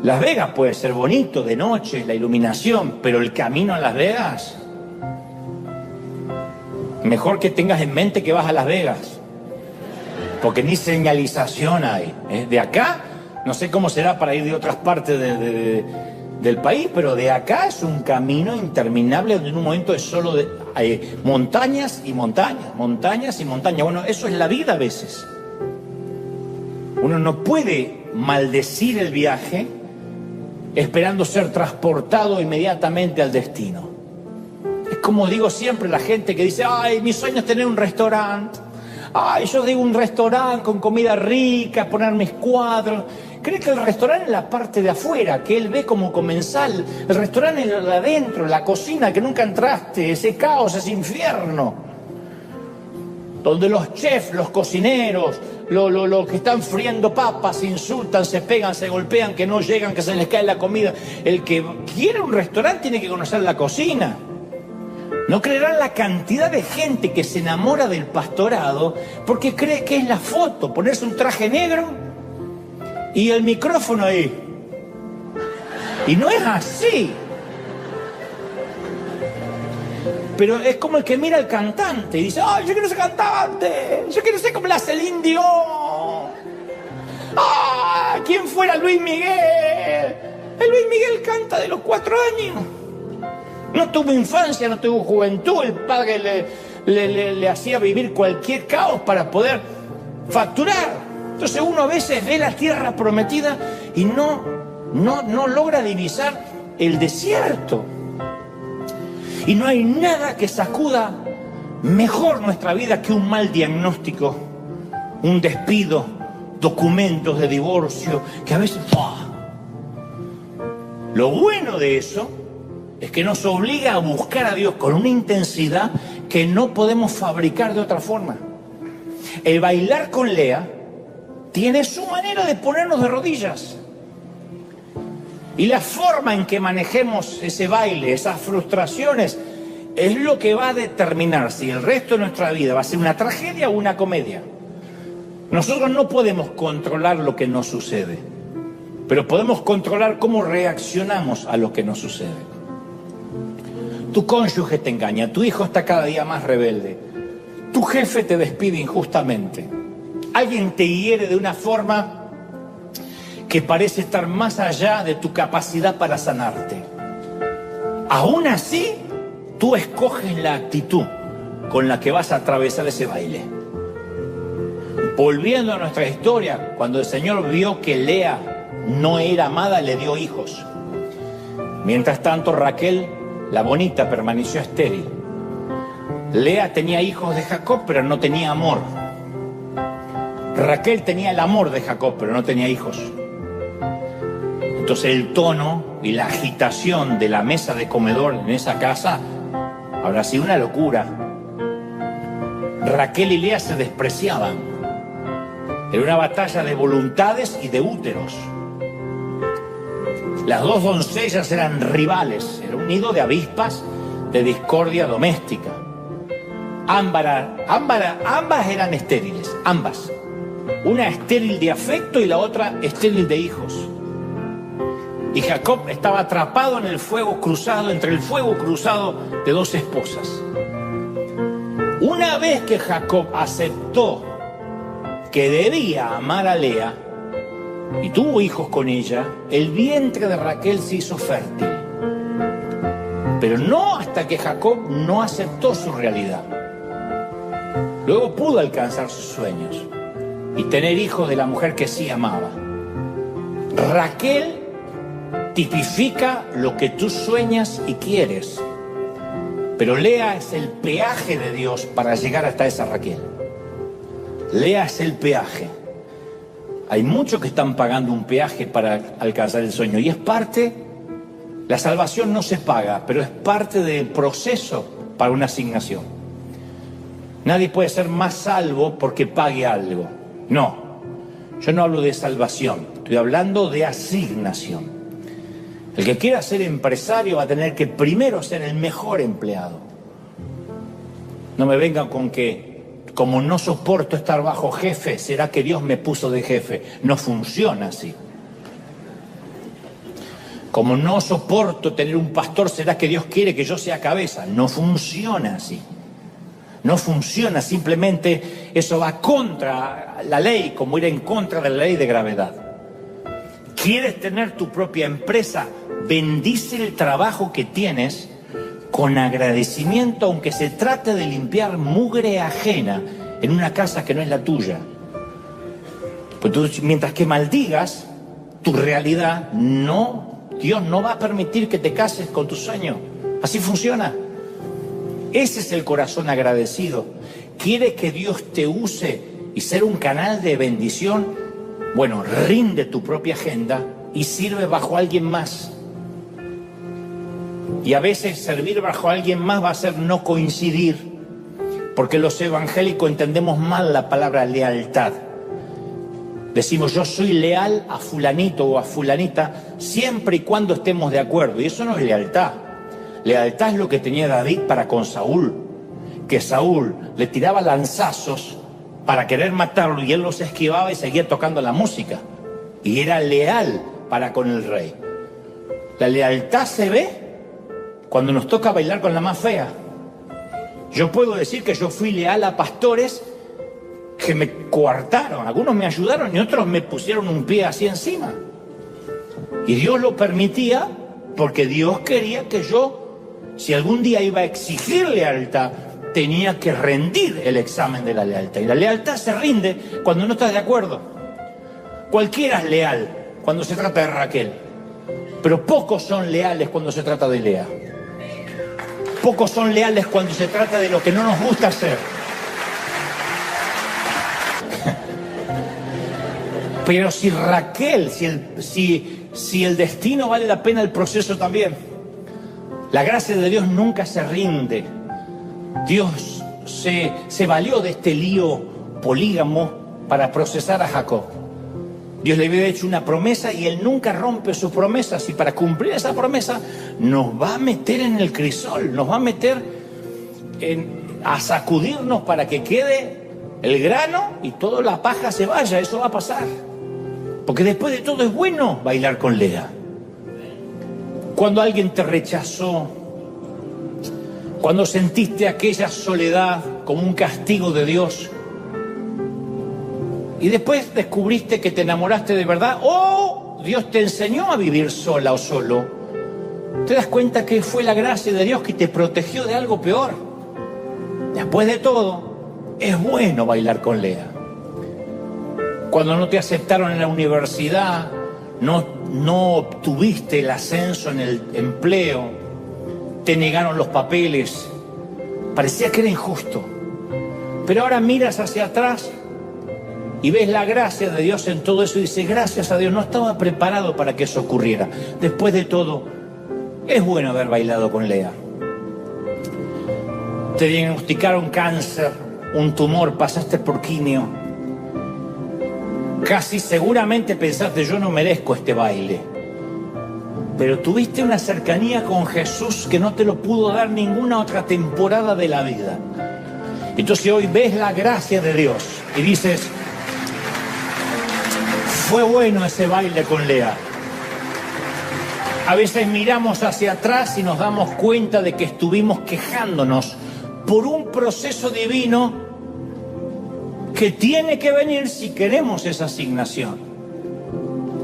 Las Vegas puede ser bonito de noche, la iluminación, pero el camino a Las Vegas, mejor que tengas en mente que vas a Las Vegas, porque ni señalización hay. De acá, no sé cómo será para ir de otras partes del país, pero de acá es un camino interminable donde en un momento es solo de montañas y montañas, montañas y montañas. Bueno, eso es la vida a veces. Uno no puede maldecir el viaje esperando ser transportado inmediatamente al destino. Es como digo siempre, la gente que dice, ay, mi sueño es tener un restaurante. Ay, yo digo un restaurante con comida rica, poner mis cuadros. Cree que el restaurante es la parte de afuera, que él ve como comensal. El restaurante es lo de adentro, la cocina que nunca entraste, ese caos, ese infierno. Donde los chefs, los cocineros, los que están friendo papas, se insultan, se pegan, se golpean, que no llegan, que se les cae la comida. El que quiere un restaurante tiene que conocer la cocina. No creerán la cantidad de gente que se enamora del pastorado porque cree que es la foto, ponerse un traje negro y el micrófono ahí. Y no es así. Pero es como el que mira al cantante y dice, ¡ay, yo quiero ser cantante! ¡Yo quiero ser como la Celine Dion! ¡Ah! ¿Quién fuera Luis Miguel? El Luis Miguel canta de los 4 años. No tuvo infancia, no tuvo juventud. El padre le hacía vivir cualquier caos para poder facturar. Entonces uno a veces ve la tierra prometida y no logra divisar el desierto. Y no hay nada que sacuda mejor nuestra vida que un mal diagnóstico, un despido, documentos de divorcio, que a veces... ¡oh! Lo bueno de eso es que nos obliga a buscar a Dios con una intensidad que no podemos fabricar de otra forma. El bailar con Lea tiene su manera de ponernos de rodillas. Y la forma en que manejemos ese baile, esas frustraciones, es lo que va a determinar si el resto de nuestra vida va a ser una tragedia o una comedia. Nosotros no podemos controlar lo que nos sucede, pero podemos controlar cómo reaccionamos a lo que nos sucede. Tu cónyuge te engaña, tu hijo está cada día más rebelde, tu jefe te despide injustamente, alguien te hiere de una forma que parece estar más allá de tu capacidad para sanarte. Aún así, tú escoges la actitud con la que vas a atravesar ese baile. Volviendo a nuestra historia, cuando el Señor vio que Lea no era amada, le dio hijos. Mientras tanto, Raquel, la bonita, permaneció estéril. Lea tenía hijos de Jacob, pero no tenía amor. Raquel tenía el amor de Jacob, pero no tenía hijos. Entonces el tono y la agitación de la mesa de comedor en esa casa habrá sido una locura. Raquel y Lea se despreciaban. Era una batalla de voluntades y de úteros. Las dos doncellas eran rivales. Era un nido de avispas de discordia doméstica. Ambas eran estériles, ambas. Una estéril de afecto y la otra estéril de hijos. Y Jacob estaba atrapado en el fuego cruzado, entre el fuego cruzado de 2 esposas. Una vez que Jacob aceptó que debía amar a Lea y tuvo hijos con ella, el vientre de Raquel se hizo fértil. Pero no hasta que Jacob no aceptó su realidad. Luego pudo alcanzar sus sueños y tener hijos de la mujer que sí amaba. Raquel tipifica lo que tú sueñas y quieres. Pero Lea es el peaje de Dios para llegar hasta esa Raquel. Lea es el peaje. Hay muchos que están pagando un peaje para alcanzar el sueño. Y es parte, la salvación no se paga, pero es parte del proceso para una asignación. Nadie puede ser más salvo porque pague algo. No, yo no hablo de salvación, estoy hablando de asignación. El que quiera ser empresario va a tener que primero ser el mejor empleado. No me vengan con que, como no soporto estar bajo jefe, ¿será que Dios me puso de jefe? No funciona así. Como no soporto tener un pastor, ¿será que Dios quiere que yo sea cabeza? No funciona así. No funciona, simplemente eso va contra la ley, como ir en contra de la ley de gravedad. ¿Quieres tener tu propia empresa? Bendice el trabajo que tienes con agradecimiento, aunque se trate de limpiar mugre ajena en una casa que no es la tuya. Pues tú, mientras que maldigas tu realidad, Dios no va a permitir que te cases con tu sueño. Así funciona. Ese es el corazón agradecido. ¿Quiere que Dios te use y ser un canal de bendición? Bueno, rinde tu propia agenda y sirve bajo alguien más. Y a veces servir bajo alguien más va a ser no coincidir, porque los evangélicos entendemos mal la palabra lealtad. Decimos, yo soy leal a fulanito o a fulanita siempre y cuando estemos de acuerdo, y eso no es lealtad. Lealtad es lo que tenía David para con Saúl, que Saúl le tiraba lanzazos para querer matarlo y él los esquivaba y seguía tocando la música, y era leal para con el rey. La lealtad se ve cuando nos toca bailar con la más fea. Yo puedo decir que yo fui leal a pastores que me coartaron, algunos me ayudaron y otros me pusieron un pie así encima. Y Dios lo permitía porque Dios quería que yo, si algún día iba a exigir lealtad, tenía que rendir el examen de la lealtad. Y la lealtad se rinde cuando no estás de acuerdo. Cualquiera es leal cuando se trata de Raquel, pero pocos son leales cuando se trata de Lea. Pocos son leales cuando se trata de lo que no nos gusta hacer. Pero si Raquel, si el destino vale la pena, el proceso también. La gracia de Dios nunca se rinde. Dios se valió de este lío polígamo para procesar a Jacob. Dios le había hecho una promesa y él nunca rompe sus promesas, y para cumplir esa promesa nos va a meter en el crisol, nos va a meter a sacudirnos para que quede el grano y toda la paja se vaya. Eso va a pasar, porque después de todo es bueno bailar con Lea. Cuando alguien te rechazó, cuando sentiste aquella soledad como un castigo de Dios, y después descubriste que te enamoraste de verdad, o Dios te enseñó a vivir sola o solo, te das cuenta que fue la gracia de Dios que te protegió de algo peor. Después de todo, es bueno bailar con Lea. Cuando no te aceptaron en la universidad, no obtuviste el ascenso en el empleo, te negaron los papeles, parecía que era injusto. Pero ahora miras hacia atrás y ves la gracia de Dios en todo eso y dices, gracias a Dios, no estaba preparado para que eso ocurriera. Después de todo, es bueno haber bailado con Lea. Te diagnosticaron cáncer, un tumor, pasaste por quimio. Casi seguramente pensaste, yo no merezco este baile. Pero tuviste una cercanía con Jesús que no te lo pudo dar ninguna otra temporada de la vida. Entonces hoy ves la gracia de Dios y dices, fue bueno ese baile con Lea. A veces miramos hacia atrás y nos damos cuenta de que estuvimos quejándonos por un proceso divino que tiene que venir si queremos esa asignación.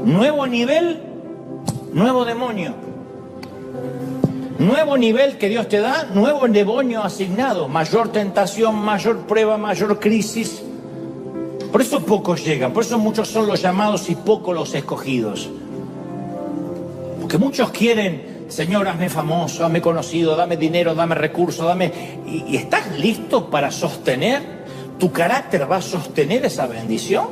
Nuevo nivel, nuevo demonio. Nuevo nivel que Dios te da, nuevo demonio asignado. Mayor tentación, mayor prueba, mayor crisis. Por eso pocos llegan, por eso muchos son los llamados y pocos los escogidos. Porque muchos quieren Señor, hazme famoso, hazme conocido, dame dinero, dame recursos, dame... ¿Y estás listo para sostener? ¿Tu carácter va a sostener esa bendición?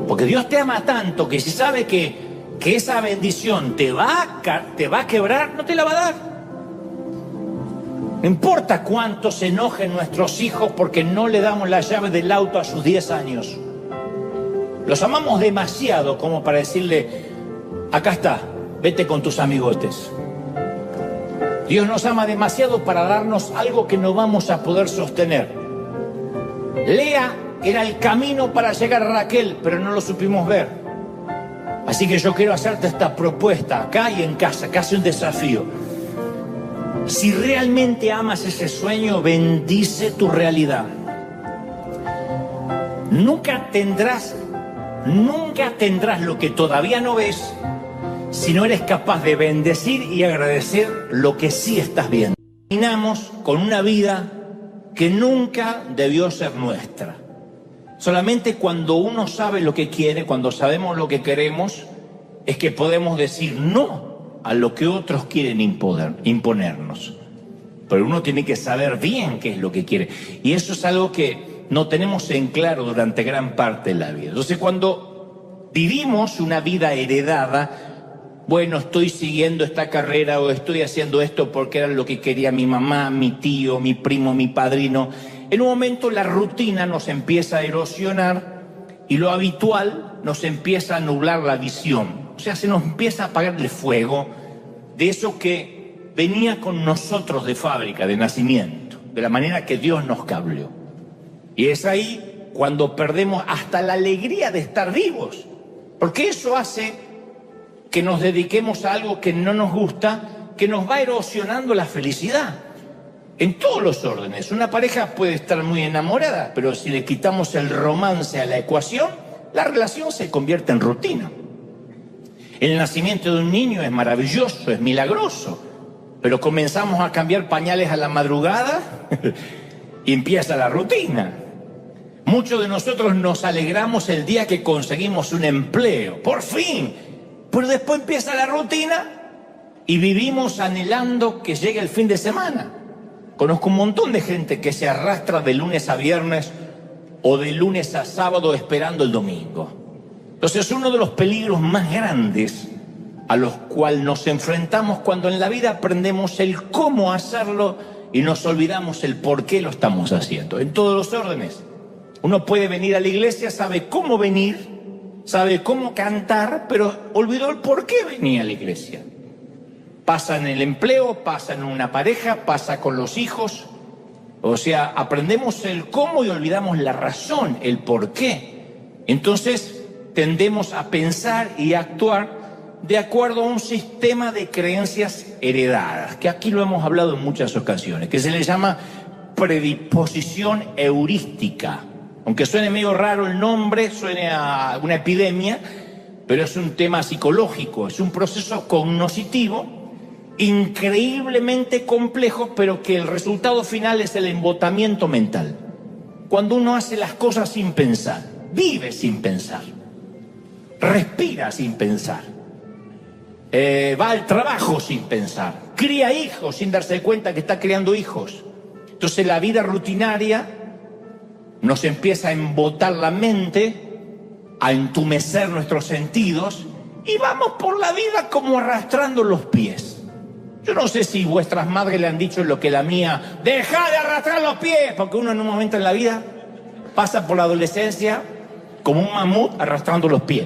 Porque Dios te ama tanto que si sabe que esa bendición te va a quebrar, no te la va a dar. No importa cuánto se enojen nuestros hijos porque no le damos la llave del auto a sus 10 años. Los amamos demasiado como para decirle, acá está, vete con tus amigotes. Dios nos ama demasiado para darnos algo que no vamos a poder sostener. Lea era el camino para llegar a Raquel, pero no lo supimos ver. Así que yo quiero hacerte esta propuesta acá y en casa, casi un desafío. Si realmente amas ese sueño, bendice tu realidad. Nunca tendrás lo que todavía no ves si no eres capaz de bendecir y agradecer lo que sí estás viendo. Terminamos con una vida que nunca debió ser nuestra. Solamente cuando uno sabe lo que quiere, cuando sabemos lo que queremos, es que podemos decir no a lo que otros quieren imponernos. Pero uno tiene que saber bien qué es lo que quiere. Y eso es algo que no tenemos en claro durante gran parte de la vida. Entonces, cuando vivimos una vida heredada, bueno, estoy siguiendo esta carrera o estoy haciendo esto porque era lo que quería mi mamá, mi tío, mi primo, mi padrino. En un momento la rutina nos empieza a erosionar y lo habitual nos empieza a nublar la visión. O sea, se nos empieza a apagar el fuego de eso que venía con nosotros de fábrica, de nacimiento, de la manera que Dios nos cableó. Y es ahí cuando perdemos hasta la alegría de estar vivos, porque eso hace que nos dediquemos a algo que no nos gusta, que nos va erosionando la felicidad. En todos los órdenes. Una pareja puede estar muy enamorada, pero si le quitamos el romance a la ecuación, la relación se convierte en rutina. El nacimiento de un niño es maravilloso, es milagroso, pero comenzamos a cambiar pañales a la madrugada y empieza la rutina. Muchos de nosotros nos alegramos el día que conseguimos un empleo, por fin, pero después empieza la rutina y vivimos anhelando que llegue el fin de semana. Conozco un montón de gente que se arrastra de lunes a viernes o de lunes a sábado esperando el domingo. Entonces, uno de los peligros más grandes a los cuales nos enfrentamos cuando en la vida aprendemos el cómo hacerlo y nos olvidamos el por qué lo estamos haciendo. En todos los órdenes. Uno puede venir a la iglesia, sabe cómo venir, sabe cómo cantar, pero olvidó el por qué venía a la iglesia. Pasa en el empleo, pasa en una pareja, pasa con los hijos. O sea, aprendemos el cómo y olvidamos la razón, el por qué. Entonces, tendemos a pensar y actuar de acuerdo a un sistema de creencias heredadas, que aquí lo hemos hablado en muchas ocasiones, que se le llama predisposición heurística. Aunque suene medio raro el nombre, suene a una epidemia, pero es un tema psicológico, es un proceso cognoscitivo increíblemente complejo, pero que el resultado final es el embotamiento mental. Cuando uno hace las cosas sin pensar, vive sin pensar, respira sin pensar, va al trabajo sin pensar, cría hijos sin darse cuenta que está criando hijos. Entonces la vida rutinaria nos empieza a embotar la mente, a entumecer nuestros sentidos y vamos por la vida como arrastrando los pies. Yo no sé si vuestras madres le han dicho lo que la mía, deja de arrastrar los pies, porque uno en un momento en la vida pasa por la adolescencia como un mamut arrastrando los pies.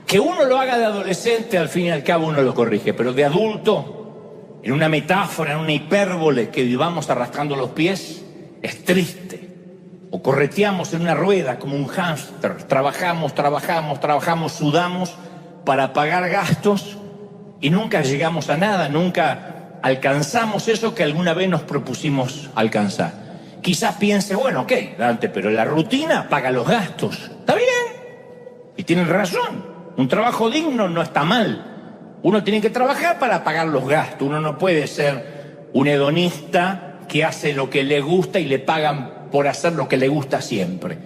Que uno lo haga de adolescente, al fin y al cabo uno lo corrige, pero de adulto, en una metáfora, en una hipérbole, que vivamos arrastrando los pies, es triste. O correteamos en una rueda como un hámster, trabajamos, sudamos para pagar gastos y nunca llegamos a nada, nunca alcanzamos eso que alguna vez nos propusimos alcanzar. Quizás piense, bueno, ok, Dante, pero la rutina paga los gastos. Está bien. Y tienen razón. Un trabajo digno no está mal. Uno tiene que trabajar para pagar los gastos. Uno no puede ser un hedonista que hace lo que le gusta y le pagan por hacer lo que le gusta siempre.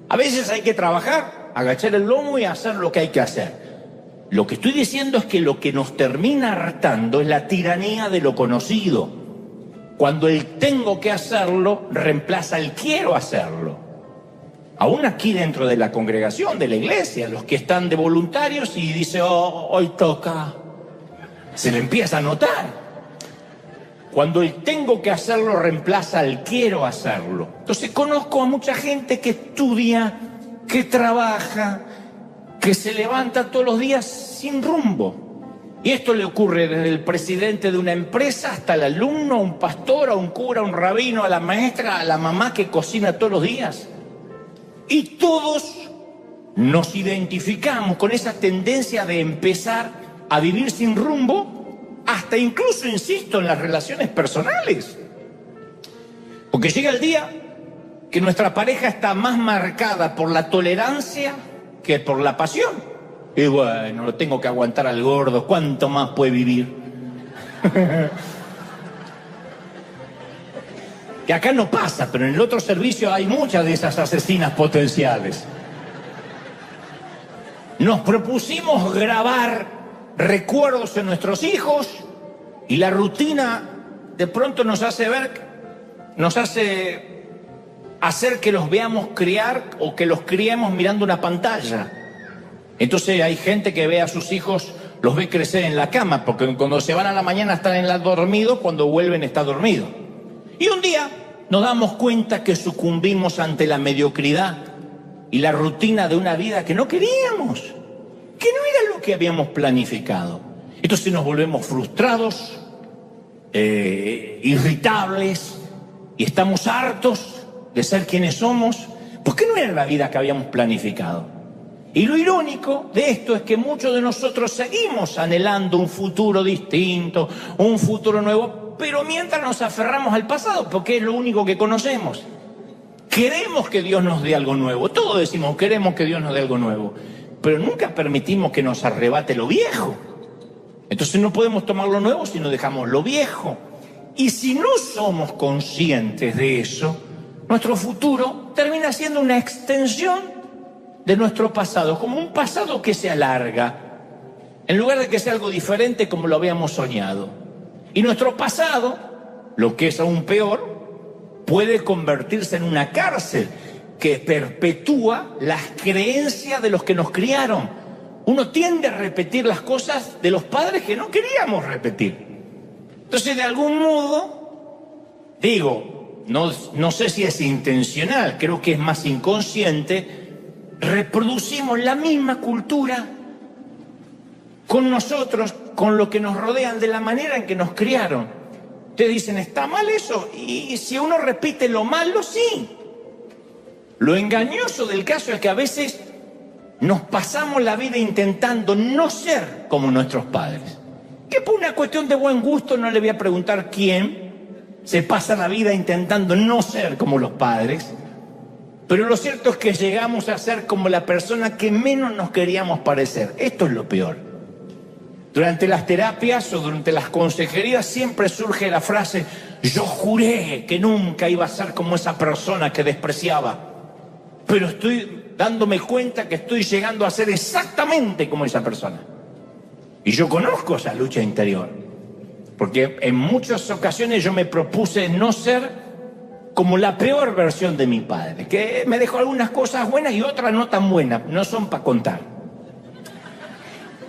A veces hay que trabajar, agachar el lomo y hacer lo que hay que hacer. Lo que estoy diciendo es que lo que nos termina hartando es la tiranía de lo conocido. Cuando el tengo que hacerlo reemplaza el quiero hacerlo. Aún aquí dentro de la congregación, de la iglesia, los que están de voluntarios y dicen, oh, hoy toca, se le empieza a notar. Cuando el tengo que hacerlo reemplaza el quiero hacerlo. Entonces conozco a mucha gente que estudia, que trabaja, que se levanta todos los días sin rumbo. Y esto le ocurre desde el presidente de una empresa hasta el alumno, a un pastor, a un cura, a un rabino, a la maestra, a la mamá que cocina todos los días. Y todos nos identificamos con esa tendencia de empezar a vivir sin rumbo, hasta incluso, insisto, en las relaciones personales. Porque llega el día que nuestra pareja está más marcada por la tolerancia que por la pasión. Y bueno, lo tengo que aguantar al gordo, ¿cuánto más puede vivir? Que acá no pasa, pero en el otro servicio hay muchas de esas asesinas potenciales. Nos propusimos grabar recuerdos en nuestros hijos y la rutina de pronto nos hace hacer que los veamos criar o que los criemos mirando una pantalla. Entonces hay gente que ve a sus hijos, los ve crecer en la cama, porque cuando se van a la mañana están dormidos, cuando vuelven está dormido. Y un día nos damos cuenta que sucumbimos ante la mediocridad y la rutina de una vida que no queríamos, que no era lo que habíamos planificado. Entonces nos volvemos frustrados, irritables, y estamos hartos de ser quienes somos, porque no era la vida que habíamos planificado. Y lo irónico de esto es que muchos de nosotros seguimos anhelando un futuro distinto, un futuro nuevo, pero mientras nos aferramos al pasado, porque es lo único que conocemos. Queremos que Dios nos dé algo nuevo, todos decimos queremos que Dios nos dé algo nuevo, pero nunca permitimos que nos arrebate lo viejo. Entonces no podemos tomar lo nuevo si no dejamos lo viejo. Y si no somos conscientes de eso, nuestro futuro termina siendo una extensión de nuestro pasado, como un pasado que se alarga, en lugar de que sea algo diferente como lo habíamos soñado. Y nuestro pasado, lo que es aún peor, puede convertirse en una cárcel que perpetúa las creencias de los que nos criaron. Uno tiende a repetir las cosas de los padres que no queríamos repetir. Entonces, de algún modo, no sé si es intencional, creo que es más inconsciente, reproducimos la misma cultura con nosotros, con lo que nos rodean, de la manera en que nos criaron. Ustedes dicen, ¿está mal eso? Y si uno repite lo malo, sí. Lo engañoso del caso es que a veces nos pasamos la vida intentando no ser como nuestros padres. Que por una cuestión de buen gusto, no le voy a preguntar quién se pasa la vida intentando no ser como los padres, pero lo cierto es que llegamos a ser como la persona que menos nos queríamos parecer. Esto es lo peor. Durante las terapias o durante las consejerías siempre surge la frase, yo juré que nunca iba a ser como esa persona que despreciaba, pero estoy dándome cuenta que estoy llegando a ser exactamente como esa persona. Y yo conozco esa lucha interior, porque en muchas ocasiones yo me propuse no ser como la peor versión de mi padre, que me dejó algunas cosas buenas y otras no tan buenas, no son para contar.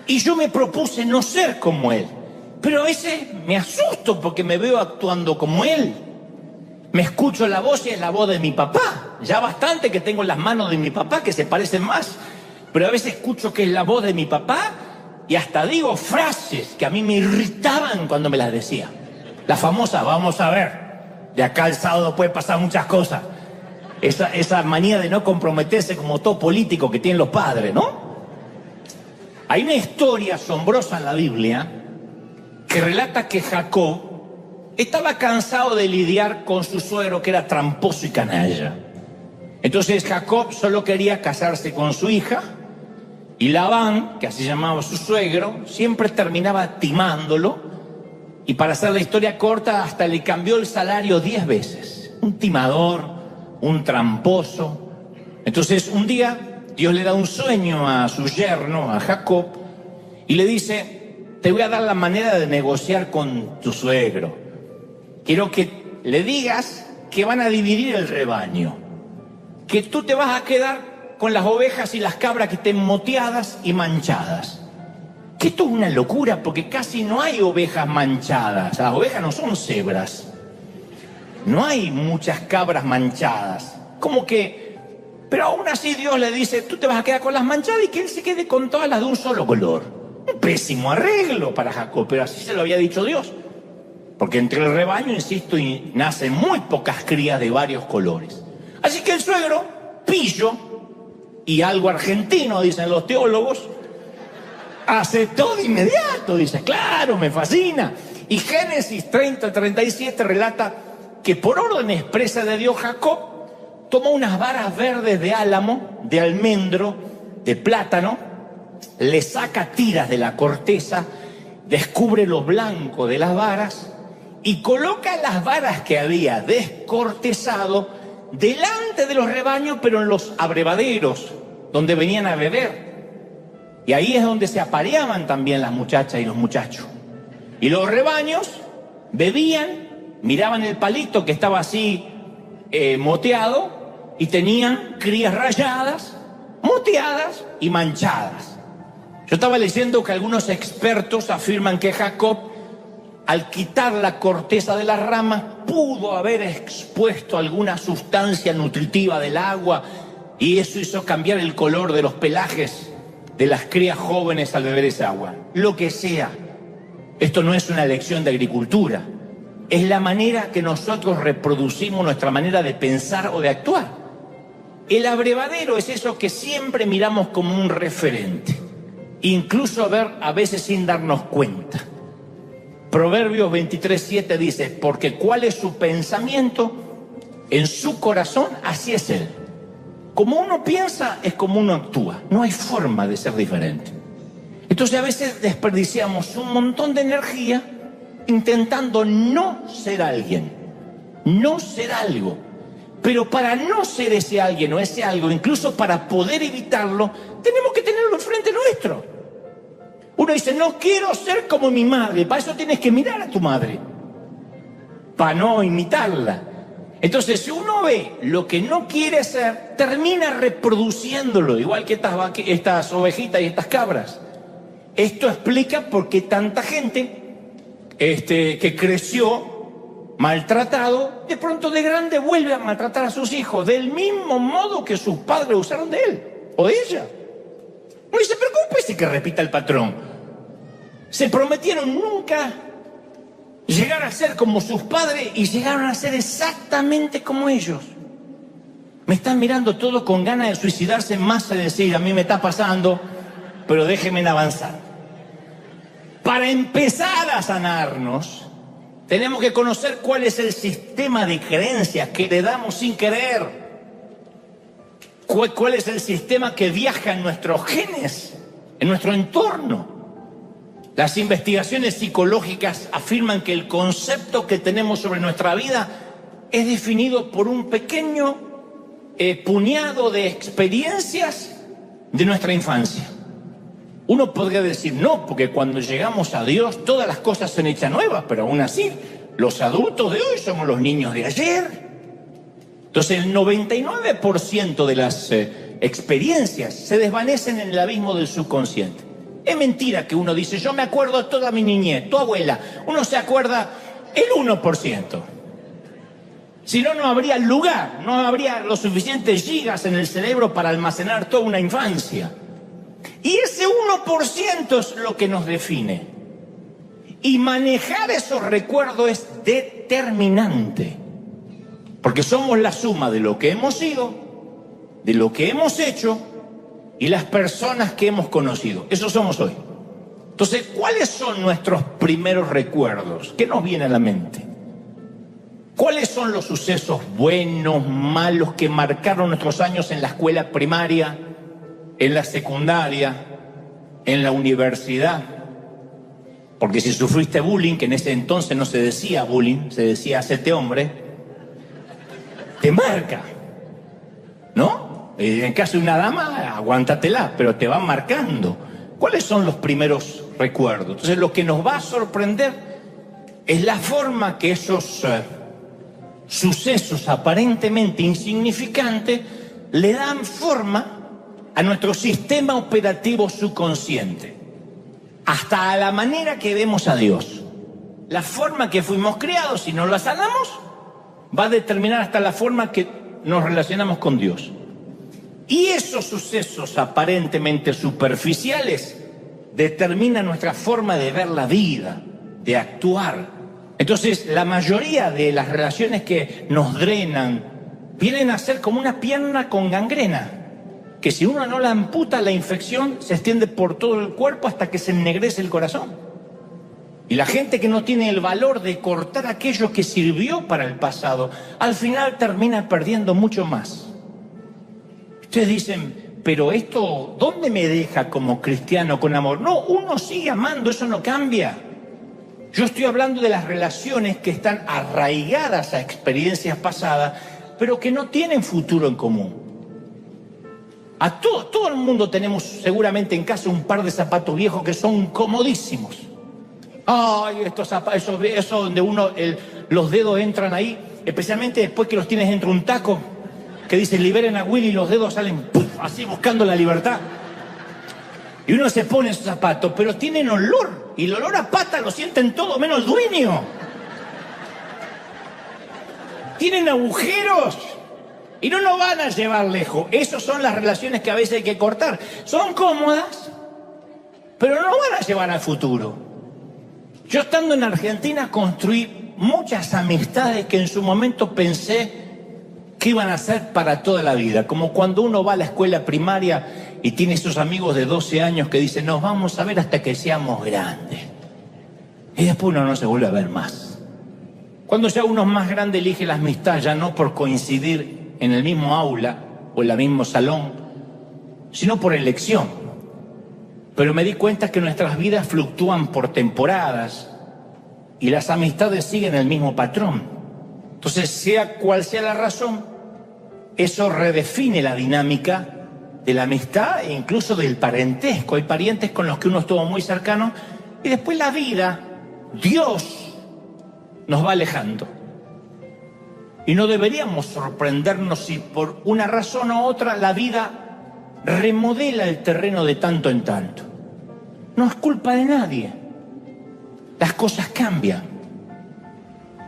Y yo me propuse no ser como él, pero a veces me asusto porque me veo actuando como él. Me escucho la voz y es la voz de mi papá. Ya bastante que tengo las manos de mi papá que se parecen más, pero a veces escucho que es la voz de mi papá y hasta digo frases que a mí me irritaban cuando me las decía. La famosa, vamos a ver, de acá al sábado puede pasar muchas cosas. Esa manía de no comprometerse como todo político que tienen los padres, ¿no? Hay una historia asombrosa en la Biblia que relata que Jacob estaba cansado de lidiar con su suegro que era tramposo y canalla. Entonces Jacob solo quería casarse con su hija y Labán, que así llamaba su suegro, siempre terminaba timándolo y, para hacer la historia corta, hasta le cambió el salario 10 veces. Un timador, un tramposo. Entonces un día Dios le da un sueño a su yerno, a Jacob, y le dice: te voy a dar la manera de negociar con tu suegro. Quiero que le digas que van a dividir el rebaño, que tú te vas a quedar con las ovejas y las cabras que estén moteadas y manchadas. Que esto es una locura, porque casi no hay ovejas manchadas. Las ovejas no son cebras. No hay muchas cabras manchadas. Como que... Pero aún así Dios le dice: tú te vas a quedar con las manchadas y que él se quede con todas las de un solo color. Un pésimo arreglo para Jacob, pero así se lo había dicho Dios. Porque entre el rebaño, insisto, y nacen muy pocas crías de varios colores. Así que el suegro, pillo, y algo argentino, dicen los teólogos, aceptó de inmediato. Dice: claro, me fascina. Y Génesis 30:37 relata que por orden expresa de Dios, Jacob tomó unas varas verdes de álamo, de almendro, de plátano, le saca tiras de la corteza, descubre lo blanco de las varas y coloca las varas que había descortezado delante de los rebaños, pero en los abrevaderos, donde venían a beber. Y ahí es donde se apareaban también las muchachas y los muchachos. Y los rebaños bebían, miraban el palito que estaba así moteado, y tenían crías rayadas, moteadas y manchadas. Yo estaba leyendo que algunos expertos afirman que Jacob, al quitar la corteza de las ramas, pudo haber expuesto alguna sustancia nutritiva del agua, y eso hizo cambiar el color de los pelajes de las crías jóvenes al beber esa agua. Lo que sea, esto no es una lección de agricultura, es la manera que nosotros reproducimos nuestra manera de pensar o de actuar. El abrevadero es eso que siempre miramos como un referente, incluso a veces sin darnos cuenta. Proverbios 23:7 dice: porque cuál es su pensamiento en su corazón, así es él. Como uno piensa, es como uno actúa. No hay forma de ser diferente. Entonces a veces desperdiciamos un montón de energía intentando no ser alguien, no ser algo. Pero para no ser ese alguien o ese algo, incluso para poder evitarlo, tenemos que tenerlo enfrente nuestro. Uno dice: no quiero ser como mi madre. Para eso tienes que mirar a tu madre, para no imitarla. Entonces, si uno ve lo que no quiere ser, termina reproduciéndolo, igual que estas ovejitas y estas cabras. Esto explica por qué tanta gente que creció maltratado, de pronto de grande vuelve a maltratar a sus hijos, del mismo modo que sus padres usaron de él o de ella. Uno dice: pero ¿cómo puede ser que repita el patrón? Se prometieron nunca llegar a ser como sus padres y llegaron a ser exactamente como ellos. Me están mirando todos con ganas de suicidarse, más de decir: a mí me está pasando, pero déjenme avanzar. Para empezar a sanarnos, tenemos que conocer cuál es el sistema de creencias que heredamos sin querer. ¿Cuál es el sistema que viaja en nuestros genes, en nuestro entorno? Las investigaciones psicológicas afirman que el concepto que tenemos sobre nuestra vida es definido por un pequeño puñado de experiencias de nuestra infancia. Uno podría decir: no, porque cuando llegamos a Dios todas las cosas son hechas nuevas, pero aún así los adultos de hoy somos los niños de ayer. Entonces el 99% de las experiencias se desvanecen en el abismo del subconsciente. Es mentira que uno dice: yo me acuerdo de toda mi niñez, tu abuela. Uno se acuerda el 1%. Si no, no habría lugar, no habría los suficientes gigas en el cerebro para almacenar toda una infancia. Y ese 1% es lo que nos define. Y manejar esos recuerdos es determinante. Porque somos la suma de lo que hemos sido, de lo que hemos hecho y las personas que hemos conocido. Eso somos hoy. Entonces, ¿cuáles son nuestros primeros recuerdos? ¿Qué nos viene a la mente? ¿Cuáles son los sucesos buenos, malos que marcaron nuestros años en la escuela primaria, en la secundaria, en la universidad? Porque si sufriste bullying, que en ese entonces no se decía bullying, se decía hacete hombre, te marca, ¿no? En caso de una dama, aguántatela, pero te van marcando. ¿Cuáles son los primeros recuerdos? Entonces lo que nos va a sorprender es la forma que esos sucesos aparentemente insignificantes le dan forma a nuestro sistema operativo subconsciente, hasta a la manera que vemos a Dios. La forma que fuimos creados, si no la sanamos, va a determinar hasta la forma que nos relacionamos con Dios. Y esos sucesos aparentemente superficiales determinan nuestra forma de ver la vida, de actuar. Entonces, la mayoría de las relaciones que nos drenan vienen a ser como una pierna con gangrena, que si uno no la amputa, la infección se extiende por todo el cuerpo hasta que se ennegrece el corazón. Y la gente que no tiene el valor de cortar aquello que sirvió para el pasado, al final termina perdiendo mucho más. Ustedes dicen, pero esto, ¿dónde me deja como cristiano con amor? No, uno sigue amando, eso no cambia. Yo estoy hablando de las relaciones que están arraigadas a experiencias pasadas, pero que no tienen futuro en común. A todo el mundo tenemos seguramente en casa un par de zapatos viejos que son comodísimos. Ay, estos zapatos, eso donde los dedos entran ahí, especialmente después que los tienes entre un taco, que dice liberen a Willy y los dedos salen ¡puf!, así buscando la libertad. Y uno se pone esos zapatos, pero tienen olor, y el olor a pata lo sienten todo menos el dueño. Tienen agujeros y no nos van a llevar lejos. Esas son las relaciones que a veces hay que cortar. Son cómodas, pero no van a llevar al futuro. Yo estando en Argentina construí muchas amistades que en su momento pensé que iban a ser para toda la vida. Como cuando uno va a la escuela primaria y tiene esos amigos de 12 años que dicen nos vamos a ver hasta que seamos grandes. Y después uno no se vuelve a ver más. Cuando ya uno es más grande elige la amistad ya no por coincidir en el mismo aula o en el mismo salón, sino por elección. Pero me di cuenta que nuestras vidas fluctúan por temporadas y las amistades siguen el mismo patrón. Entonces, sea cual sea la razón, eso redefine la dinámica de la amistad e incluso del parentesco. Hay parientes con los que uno estuvo muy cercano y después la vida, Dios, nos va alejando. Y no deberíamos sorprendernos si por una razón u otra la vida remodela el terreno de tanto en tanto. No es culpa de nadie. Las cosas cambian.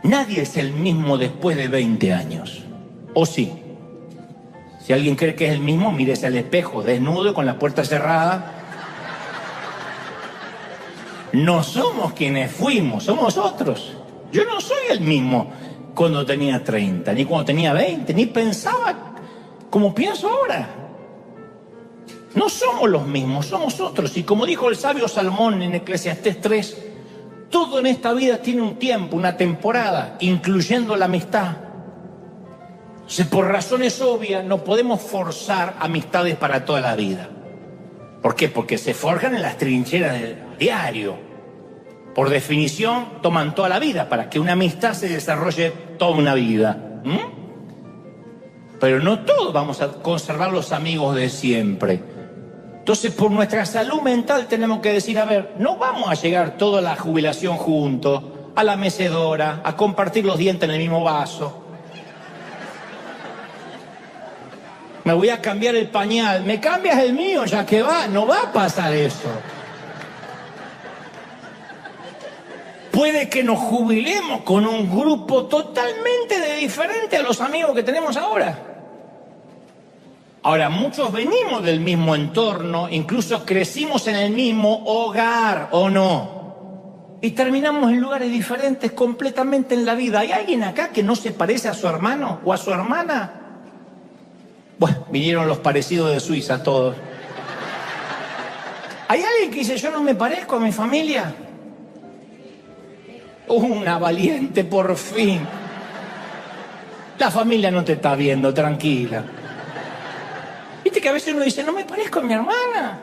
Nadie es el mismo después de 20 años. ¿O sí? Si alguien cree que es el mismo, mírese al espejo, desnudo, con la puerta cerrada. No somos quienes fuimos, somos otros. Yo no soy el mismo cuando tenía 30, ni cuando tenía 20, ni pensaba como pienso ahora. No somos los mismos, somos otros. Y como dijo el sabio Salomón en Eclesiastés 3, todo en esta vida tiene un tiempo, una temporada, incluyendo la amistad. O sea, por razones obvias no podemos forzar amistades para toda la vida. ¿Por qué? Porque se forjan en las trincheras del diario. Por definición, toman toda la vida para que una amistad se desarrolle toda una vida. Pero no todos vamos a conservar los amigos de siempre. Entonces, por nuestra salud mental tenemos que decir, a ver, no vamos a llegar toda la jubilación juntos, a la mecedora, a compartir los dientes en el mismo vaso. Me voy a cambiar el pañal, me cambias el mío ya que va, no va a pasar eso. Puede que nos jubilemos con un grupo totalmente diferente a los amigos que tenemos ahora. Ahora, muchos venimos del mismo entorno, incluso crecimos en el mismo hogar, ¿o no? Y terminamos en lugares diferentes completamente en la vida. ¿Hay alguien acá que no se parece a su hermano o a su hermana? Bueno, vinieron los parecidos de Suiza todos. ¿Hay alguien que dice, yo no me parezco a mi familia? Una valiente, por fin. La familia no te está viendo, tranquila. Viste que a veces uno dice, no me parezco a mi hermana.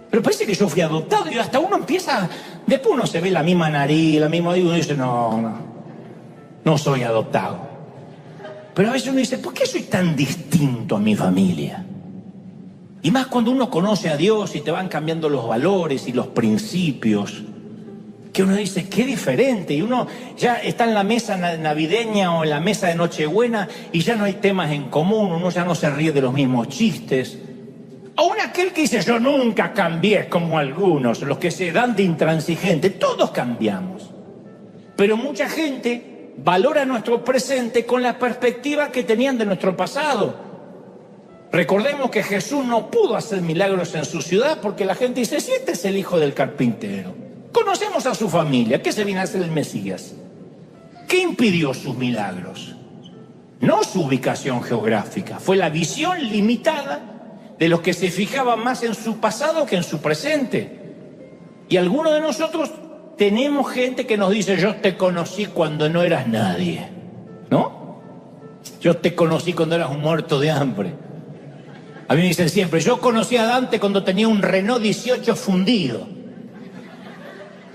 Pero parece que yo fui adoptado y hasta uno empieza, después uno se ve la misma nariz, la misma, y uno dice, no soy adoptado. Pero a veces uno dice, ¿por qué soy tan distinto a mi familia? Y más cuando uno conoce a Dios y te van cambiando los valores y los principios, que uno dice, qué diferente. Y uno ya está en la mesa navideña o en la mesa de Nochebuena y ya no hay temas en común, uno ya no se ríe de los mismos chistes. Aún aquel que dice, yo nunca cambié como algunos, los que se dan de intransigente, todos cambiamos. Pero mucha gente valora nuestro presente con la perspectiva que tenían de nuestro pasado. Recordemos que Jesús no pudo hacer milagros en su ciudad porque la gente dice, si este es el hijo del carpintero. Conocemos a su familia, ¿qué se viene a hacer el Mesías? ¿Qué impidió sus milagros? No su ubicación geográfica, fue la visión limitada de los que se fijaban más en su pasado que en su presente. Y algunos de nosotros tenemos gente que nos dice, yo te conocí cuando no eras nadie, ¿no? Yo te conocí cuando eras un muerto de hambre. A mí me dicen siempre, yo conocí a Dante cuando tenía un Renault 18 fundido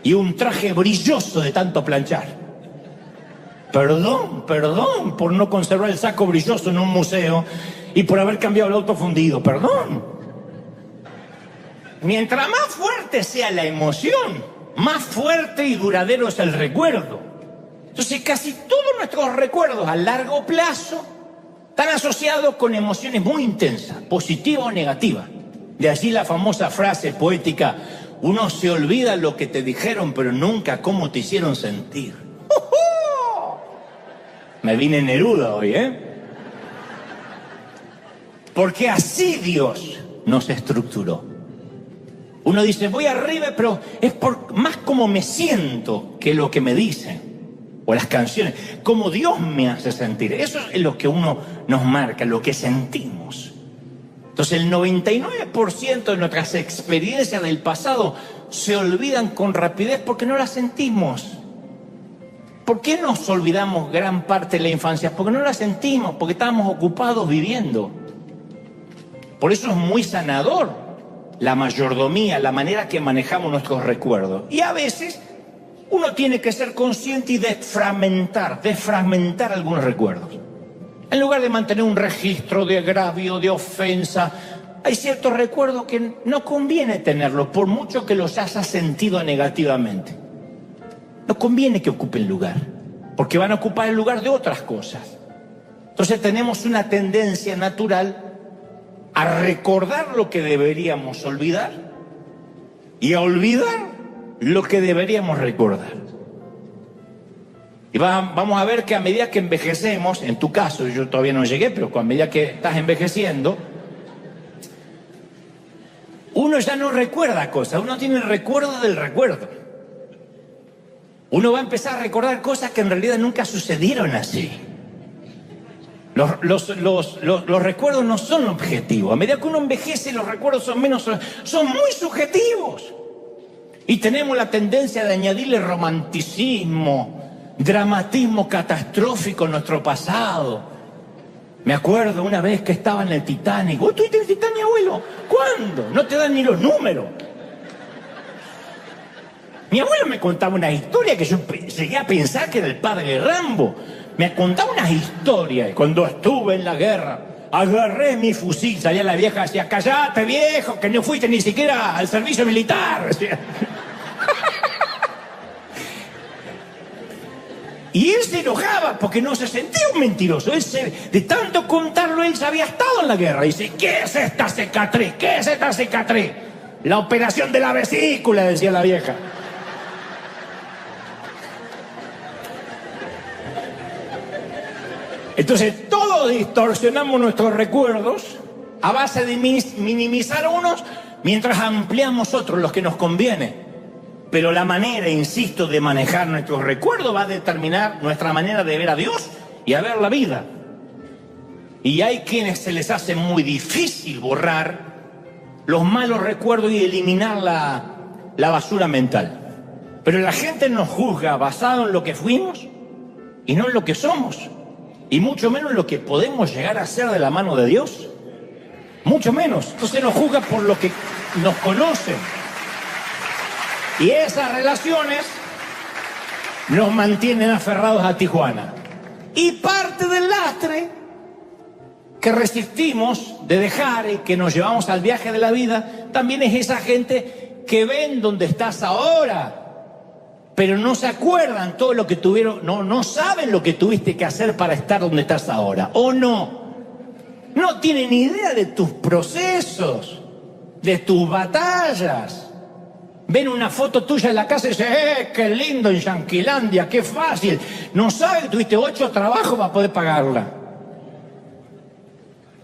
y un traje brilloso de tanto planchar. Perdón por no conservar el saco brilloso en un museo y por haber cambiado el auto fundido, perdón. Mientras más fuerte sea la emoción, más fuerte y duradero es el recuerdo. Entonces casi todos nuestros recuerdos a largo plazo están asociados con emociones muy intensas, positivas o negativas. De allí la famosa frase poética, uno se olvida lo que te dijeron, pero nunca cómo te hicieron sentir. Me vine Neruda hoy, Porque así Dios nos estructuró. Uno dice, voy arriba, pero es por más como me siento que lo que me dicen. O las canciones, como Dios me hace sentir. Eso es lo que uno nos marca, lo que sentimos. Entonces el 99% de nuestras experiencias del pasado se olvidan con rapidez porque no las sentimos. ¿Por qué nos olvidamos gran parte de la infancia? Porque no la sentimos, porque estábamos ocupados viviendo. Por eso es muy sanador la mayordomía, la manera que manejamos nuestros recuerdos. Y a veces uno tiene que ser consciente y desfragmentar algunos recuerdos. En lugar de mantener un registro de agravio, de ofensa, hay ciertos recuerdos que no conviene tenerlos, por mucho que los hayas sentido negativamente. No conviene que ocupen lugar, porque van a ocupar el lugar de otras cosas. Entonces tenemos una tendencia natural a recordar lo que deberíamos olvidar y a olvidar lo que deberíamos recordar. Y vamos a ver que a medida que envejecemos, en tu caso, yo todavía no llegué, pero a medida que estás envejeciendo, uno ya no recuerda cosas, uno tiene el recuerdo del recuerdo. Uno va a empezar a recordar cosas que en realidad nunca sucedieron así. Los recuerdos no son objetivos. A medida que uno envejece, los recuerdos son muy subjetivos. Y tenemos la tendencia de añadirle romanticismo, dramatismo catastrófico en nuestro pasado. Me acuerdo una vez que estaba en el Titanic. ¿Vos estuviste en el Titanic, abuelo? ¿Cuándo? No te dan ni los números. Mi abuelo me contaba una historia que yo llegué a pensar que era el padre Rambo. Me contaba unas historias. Cuando estuve en la guerra, agarré mi fusil, salía la vieja y decía, callate viejo, que no fuiste ni siquiera al servicio militar. Y él se enojaba porque no se sentía un mentiroso. De tanto contarlo, él ya había estado en la guerra. Dice, ¿qué es esta cicatriz? ¿Qué es esta cicatriz? La operación de la vesícula, decía la vieja. Entonces todos distorsionamos nuestros recuerdos a base de minimizar unos mientras ampliamos otros, los que nos conviene. Pero la manera, insisto, de manejar nuestros recuerdos va a determinar nuestra manera de ver a Dios y a ver la vida. Y hay quienes se les hace muy difícil borrar los malos recuerdos y eliminar la basura mental. Pero la gente nos juzga basado en lo que fuimos y no en lo que somos. Y mucho menos lo que podemos llegar a ser de la mano de Dios. Mucho menos. Entonces nos juzga por lo que nos conocen. Y esas relaciones nos mantienen aferrados a Tijuana. Y parte del lastre que resistimos de dejar y que nos llevamos al viaje de la vida, también es esa gente que ven dónde estás ahora, pero no se acuerdan todo lo que tuvieron, no saben lo que tuviste que hacer para estar donde estás ahora, o no tienen idea de tus procesos, de tus batallas. Ven una foto tuya en la casa y dicen, qué lindo en Yanquilandia, qué fácil. No saben que tuviste 8 trabajos para poder pagarla.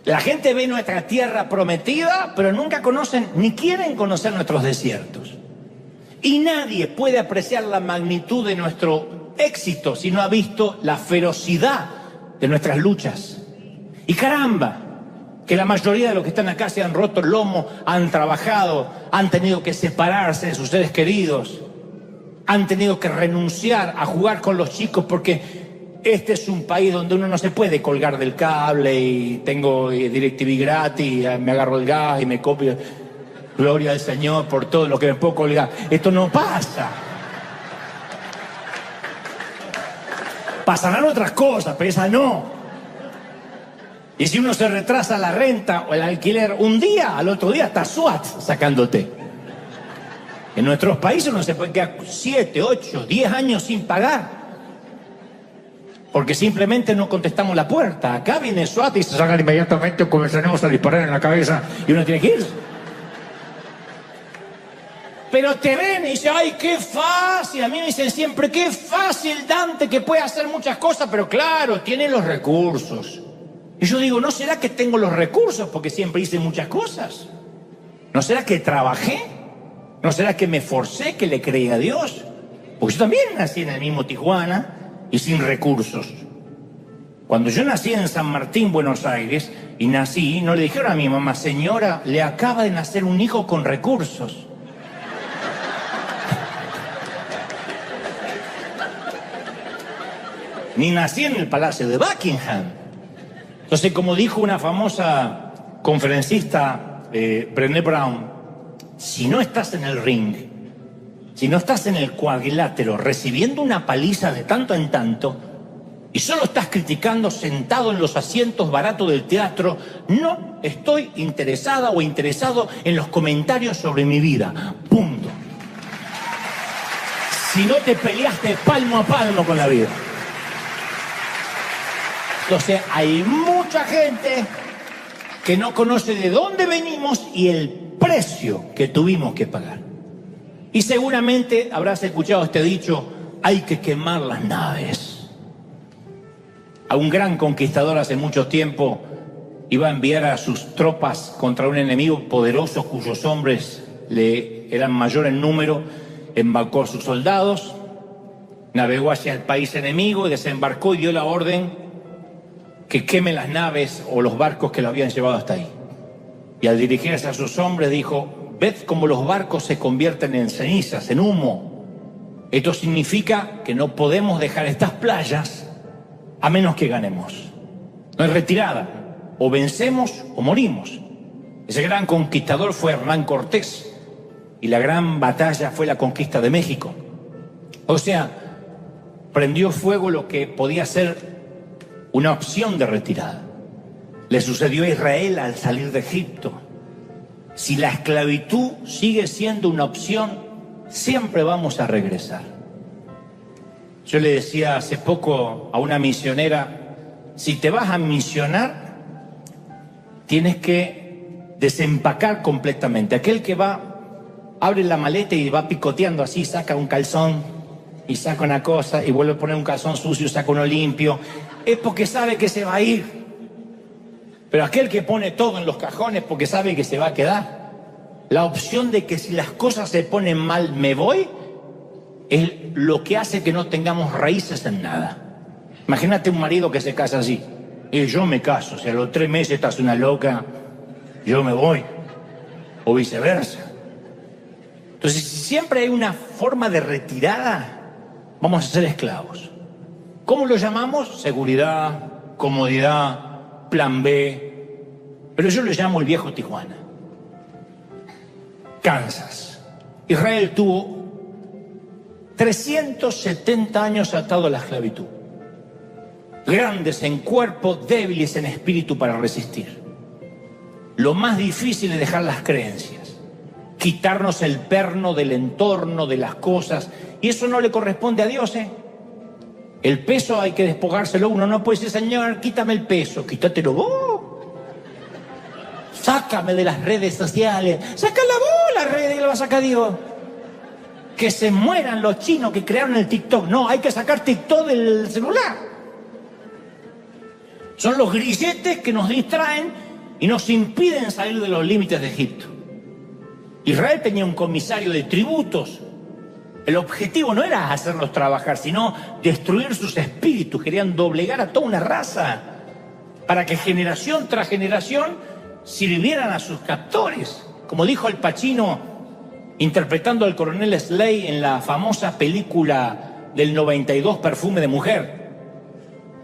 La gente ve nuestra tierra prometida, pero nunca conocen, ni quieren conocer nuestros desiertos. Y nadie puede apreciar la magnitud de nuestro éxito si no ha visto la ferocidad de nuestras luchas. Y caramba, que la mayoría de los que están acá se han roto el lomo, han trabajado, han tenido que separarse de sus seres queridos, han tenido que renunciar a jugar con los chicos porque este es un país donde uno no se puede colgar del cable y tengo DirecTV gratis, me agarro el gas y me copio. Gloria al Señor por todo lo que me puedo colgar. Esto no pasa. Pasarán otras cosas, pero esa no. Y si uno se retrasa la renta o el alquiler un día, al otro día está SWAT sacándote. En nuestros países uno se puede quedar 7, 8, 10 años sin pagar. Porque simplemente no contestamos la puerta. Acá viene SWAT y se sacan inmediatamente o comenzaremos a disparar en la cabeza y uno tiene que ir. Pero te ven y dicen, ay, qué fácil. A mí me dicen siempre, qué fácil Dante, que puede hacer muchas cosas, pero claro, tiene los recursos. Y yo digo, ¿no será que tengo los recursos porque siempre hice muchas cosas? ¿No será que trabajé? ¿No será que me forcé, que le creí a Dios? Porque yo también nací en el mismo Tijuana y sin recursos. Cuando yo nací en San Martín, Buenos Aires, y nací, no le dijeron a mi mamá, señora, le acaba de nacer un hijo con recursos. Ni nací en el Palacio de Buckingham. Entonces, como dijo una famosa conferencista, Brené Brown, si no estás en el ring, si no estás en el cuadrilátero recibiendo una paliza de tanto en tanto y solo estás criticando sentado en los asientos baratos del teatro, no estoy interesada o interesado en los comentarios sobre mi vida. Punto. Si no te peleaste palmo a palmo con la vida. Entonces hay mucha gente que no conoce de dónde venimos y el precio que tuvimos que pagar. Y seguramente habrás escuchado este dicho, hay que quemar las naves. A un gran conquistador hace mucho tiempo iba a enviar a sus tropas contra un enemigo poderoso cuyos hombres le eran mayor en número, embarcó a sus soldados, navegó hacia el país enemigo, desembarcó y dio la orden que queme las naves o los barcos que lo habían llevado hasta ahí. Y al dirigirse a sus hombres dijo, ved cómo los barcos se convierten en cenizas, en humo. Esto significa que no podemos dejar estas playas a menos que ganemos. No hay retirada, o vencemos o morimos. Ese gran conquistador fue Hernán Cortés y la gran batalla fue la conquista de México. O sea, prendió fuego lo que podía ser una opción de retirada. Le sucedió a Israel al salir de Egipto. Si la esclavitud sigue siendo una opción, siempre vamos a regresar. Yo le decía hace poco a una misionera, si te vas a misionar, tienes que desempacar completamente. Aquel que va, abre la maleta y va picoteando así, saca un calzón y saca una cosa y vuelve a poner un calzón sucio y saca uno limpio, es porque sabe que se va a ir. Pero aquel que pone todo en los cajones porque sabe que se va a quedar. La opción de que si las cosas se ponen mal me voy es lo que hace que no tengamos raíces en nada. Imagínate un marido que se casa así. Y yo me caso, si a los 3 meses estás una loca, yo me voy. O viceversa. Entonces, si siempre hay una forma de retirada, vamos a ser esclavos. ¿Cómo lo llamamos? Seguridad, comodidad, plan B. Pero yo lo llamo el viejo Tijuana. Kansas. Israel tuvo 370 años atado a la esclavitud. grandes en cuerpo, débiles en espíritu para resistir. Lo más difícil es dejar las creencias, quitarnos el perno del entorno, de las cosas, y eso no le corresponde a Dios, ¿eh? El peso hay que despojárselo. Uno no puede decir, Señor, quítame el peso, quítatelo vos. Sácame de las redes sociales, sácala vos las redes y la va a sacar Dios. Que se mueran los chinos que crearon el TikTok. No, hay que sacar TikTok del celular. Son los grilletes que nos distraen y nos impiden salir de los límites de Egipto. Israel tenía un comisario de tributos. El objetivo no era hacerlos trabajar, sino destruir sus espíritus. Querían doblegar a toda una raza para que generación tras generación sirvieran a sus captores. Como dijo Al Pacino, interpretando al coronel Slade en la famosa película del 92, Perfume de Mujer.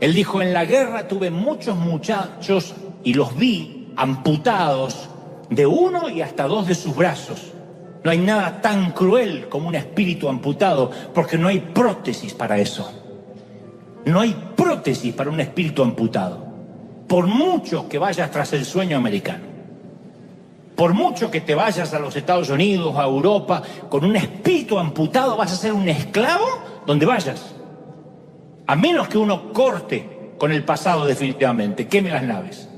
Él dijo, en la guerra tuve muchos muchachos y los vi amputados de uno y hasta dos de sus brazos. No hay nada tan cruel como un espíritu amputado, porque no hay prótesis para eso. No hay prótesis para un espíritu amputado. Por mucho que vayas tras el sueño americano, por mucho que te vayas a los Estados Unidos, a Europa, con un espíritu amputado vas a ser un esclavo donde vayas. A menos que uno corte con el pasado definitivamente, queme las naves.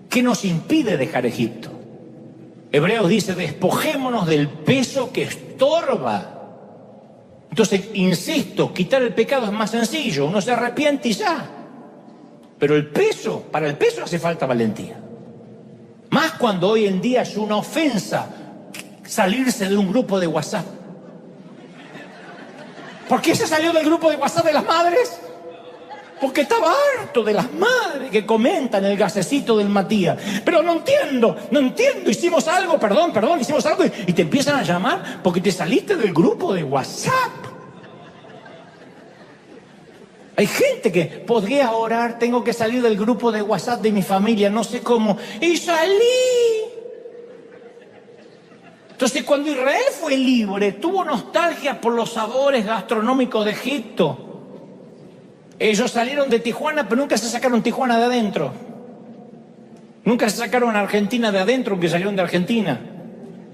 ¿Qué nos impide dejar Egipto? Hebreos dice, despojémonos del peso que estorba. Entonces, insisto, quitar el pecado es más sencillo, uno se arrepiente y ya. Pero el peso, para el peso hace falta valentía. Más cuando hoy en día es una ofensa salirse de un grupo de WhatsApp. ¿Por qué se salió del grupo de WhatsApp de las madres? Porque estaba harto de las madres que comentan el gasecito del Matías. Pero no entiendo, hicimos algo, perdón, hicimos algo y te empiezan a llamar porque te saliste del grupo de WhatsApp. Hay gente que podría orar, tengo que salir del grupo de WhatsApp de mi familia, no sé cómo, y salí. Entonces, cuando Israel fue libre, tuvo nostalgia por los sabores gastronómicos de Egipto. Ellos salieron de Tijuana, pero nunca se sacaron Tijuana de adentro. Nunca se sacaron a Argentina de adentro, aunque salieron de Argentina.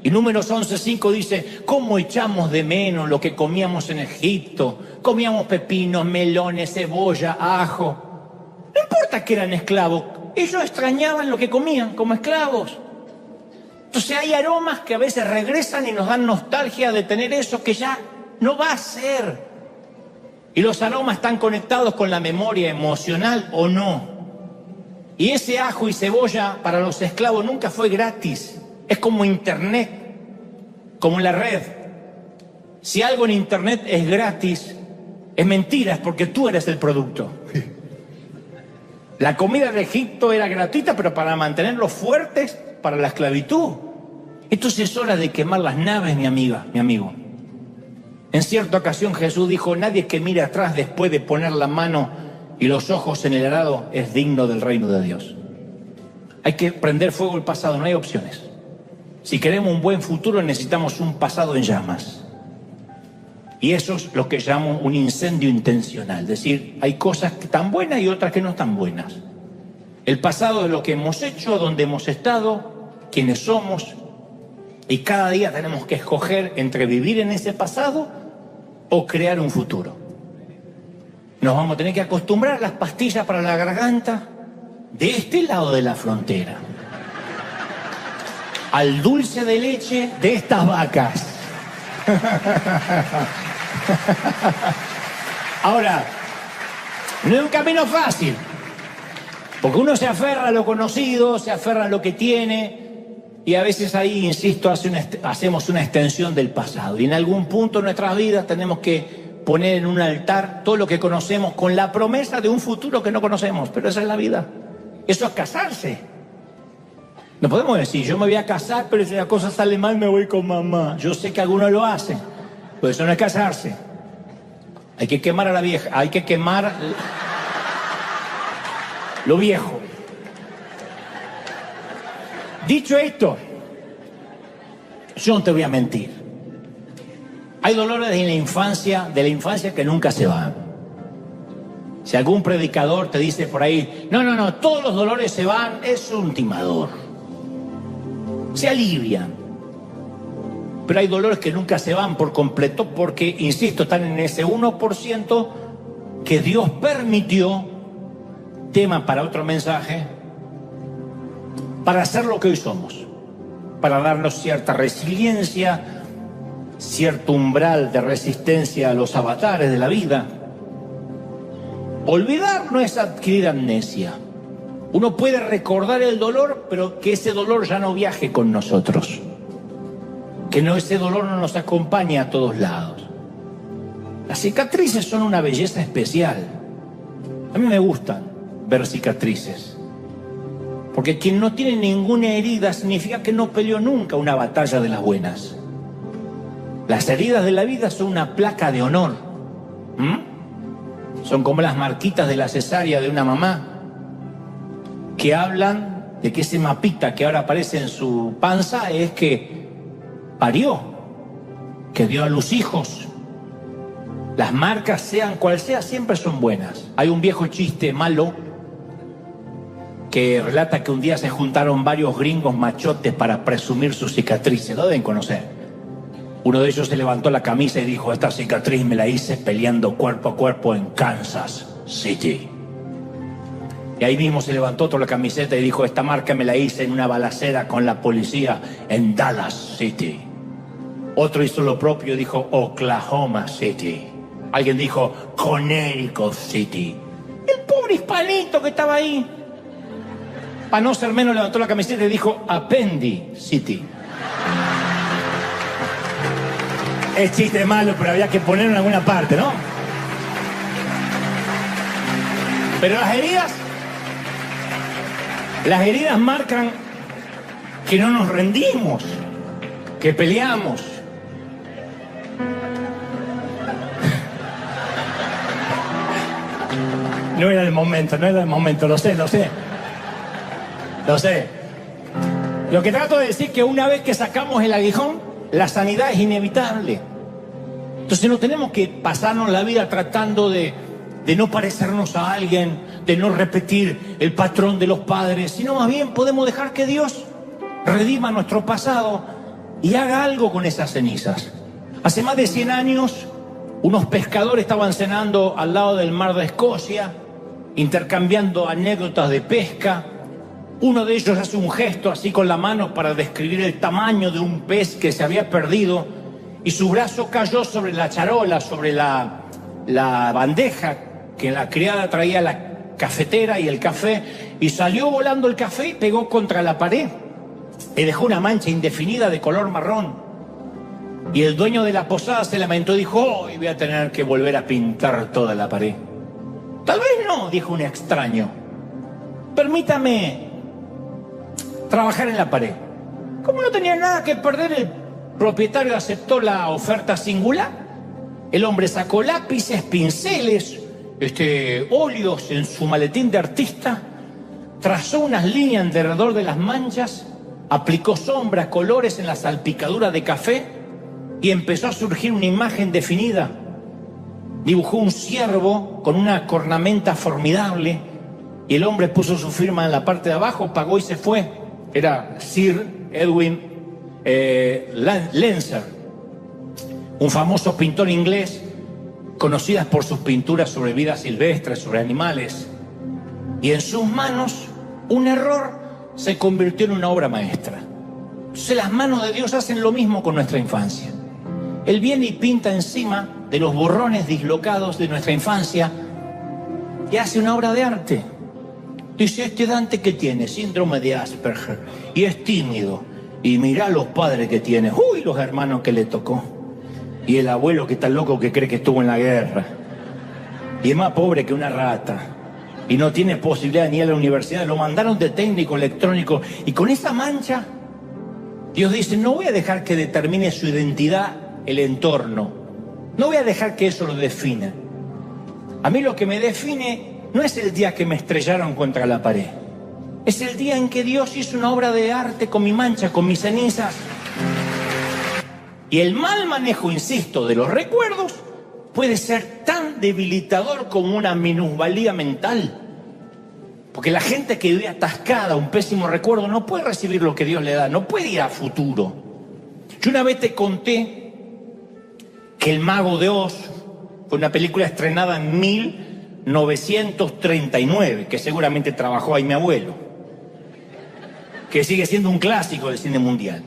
Y Números 11:5 dice, ¿cómo echamos de menos lo que comíamos en Egipto? Comíamos pepinos, melones, cebolla, ajo. No importa que eran esclavos, ellos extrañaban lo que comían como esclavos. Entonces hay aromas que a veces regresan y nos dan nostalgia de tener eso que ya no va a ser. Y los aromas están conectados con la memoria emocional o no. Y ese ajo y cebolla para los esclavos nunca fue gratis. Es como internet, como la red. Si algo en internet es gratis, es mentira, es porque tú eres el producto. La comida de Egipto era gratuita, pero para mantenerlos fuertes para la esclavitud. Entonces es hora de quemar las naves, mi amiga, mi amigo. En cierta ocasión Jesús dijo, nadie que mire atrás después de poner la mano y los ojos en el arado es digno del reino de Dios. Hay que prender fuego al pasado, no hay opciones. Si queremos un buen futuro necesitamos un pasado en llamas. Y eso es lo que llamo un incendio intencional. Es decir, hay cosas que están buenas y otras que no están buenas. El pasado es lo que hemos hecho, donde hemos estado, quiénes somos. Y cada día tenemos que escoger entre vivir en ese pasado o crear un futuro. Nos vamos a tener que acostumbrar a las pastillas para la garganta de este lado de la frontera, al dulce de leche de estas vacas. Ahora, no es un camino fácil, porque uno se aferra a lo conocido, se aferra a lo que tiene, y a veces ahí, insisto, hacemos una extensión del pasado. Y en algún punto de nuestras vidas tenemos que poner en un altar todo lo que conocemos con la promesa de un futuro que no conocemos. Pero esa es la vida. Eso es casarse. No podemos decir, yo me voy a casar, pero si la cosa sale mal me voy con mamá. Yo sé que algunos lo hacen, pero eso no es casarse. Hay que quemar a la vieja, hay que quemar lo viejo. Dicho esto, yo no te voy a mentir. Hay dolores de la infancia que nunca se van. Si algún predicador te dice por ahí, no, todos los dolores se van, es un timador. Se alivian. Pero hay dolores que nunca se van por completo porque, insisto, están en ese 1% que Dios permitió, tema para otro mensaje, para hacer lo que hoy somos, para darnos cierta resiliencia, cierto umbral de resistencia a los avatares de la vida. Olvidar no es adquirir amnesia. Uno puede recordar el dolor, pero que ese dolor ya no viaje con nosotros. Que ese dolor no nos acompañe a todos lados. Las cicatrices son una belleza especial. A mí me gustan ver cicatrices. Porque quien no tiene ninguna herida significa que no peleó nunca una batalla de las buenas. Las heridas de la vida son una placa de honor. Son como las marquitas de la cesárea de una mamá, que hablan de que ese mapita que ahora aparece en su panza es que parió, que dio a luz hijos. Las marcas, sean cual sea, siempre son buenas. Hay un viejo chiste malo que relata que un día se juntaron varios gringos machotes para presumir sus cicatrices. Lo deben conocer. Uno de ellos se levantó la camisa y dijo, esta cicatriz me la hice peleando cuerpo a cuerpo en Kansas City. Y ahí mismo se levantó otro la camiseta y dijo, esta marca me la hice en una balacera con la policía en Dallas City. Otro hizo lo propio y dijo, Oklahoma City. Alguien dijo, Connecticut City. El pobre hispanito que estaba ahí, para no ser menos, levantó la camiseta y dijo, Appendi City. Es chiste malo, pero había que ponerlo en alguna parte, ¿no? Pero las heridas marcan que no nos rendimos, que peleamos. No era el momento, lo sé. Lo que trato de decir es que una vez que sacamos el aguijón, la sanidad es inevitable. Entonces no tenemos que pasarnos la vida tratando de no parecernos a alguien, de no repetir el patrón de los padres, sino más bien podemos dejar que Dios redima nuestro pasado y haga algo con esas cenizas. Hace más de 100 años, unos pescadores estaban cenando al lado del mar de Escocia, intercambiando anécdotas de pesca. Uno de ellos hace un gesto así con la mano para describir el tamaño de un pez que se había perdido y su brazo cayó sobre la charola, sobre la bandeja que la criada traía la cafetera y el café, y salió volando el café y pegó contra la pared y dejó una mancha indefinida de color marrón. Y el dueño de la posada se lamentó y dijo, hoy voy a tener que volver a pintar toda la pared. Tal vez no, dijo un extraño. Permítame trabajar en la pared. Como no tenía nada que perder, el propietario aceptó la oferta singular. El hombre sacó lápices, pinceles, óleos en su maletín de artista, trazó unas líneas alrededor de las manchas, aplicó sombras, colores en la salpicadura de café y empezó a surgir una imagen definida. Dibujó un ciervo con una cornamenta formidable y el hombre puso su firma en la parte de abajo, pagó y se fue. Era Sir Edwin Spencer, un famoso pintor inglés, conocido por sus pinturas sobre vida silvestre, sobre animales. Y en sus manos, un error se convirtió en una obra maestra. Entonces las manos de Dios hacen lo mismo con nuestra infancia. Él viene y pinta encima de los borrones dislocados de nuestra infancia y hace una obra de arte. Dice, este Dante que tiene síndrome de Asperger y es tímido, y mirá los padres que tiene, uy, los hermanos que le tocó, y el abuelo que está loco que cree que estuvo en la guerra, y es más pobre que una rata, y no tiene posibilidad ni ir a la universidad, lo mandaron de técnico electrónico, y con esa mancha Dios dice, no voy a dejar que determine su identidad el entorno, no voy a dejar que eso lo defina. A mí lo que me define no es el día que me estrellaron contra la pared. Es el día en que Dios hizo una obra de arte con mi mancha, con mis cenizas. Y el mal manejo, insisto, de los recuerdos puede ser tan debilitador como una minusvalía mental. Porque la gente que vive atascada, un pésimo recuerdo, no puede recibir lo que Dios le da, no puede ir a futuro. Yo una vez te conté que El Mago de Oz fue una película estrenada en 1939, que seguramente trabajó ahí mi abuelo, que sigue siendo un clásico del cine mundial.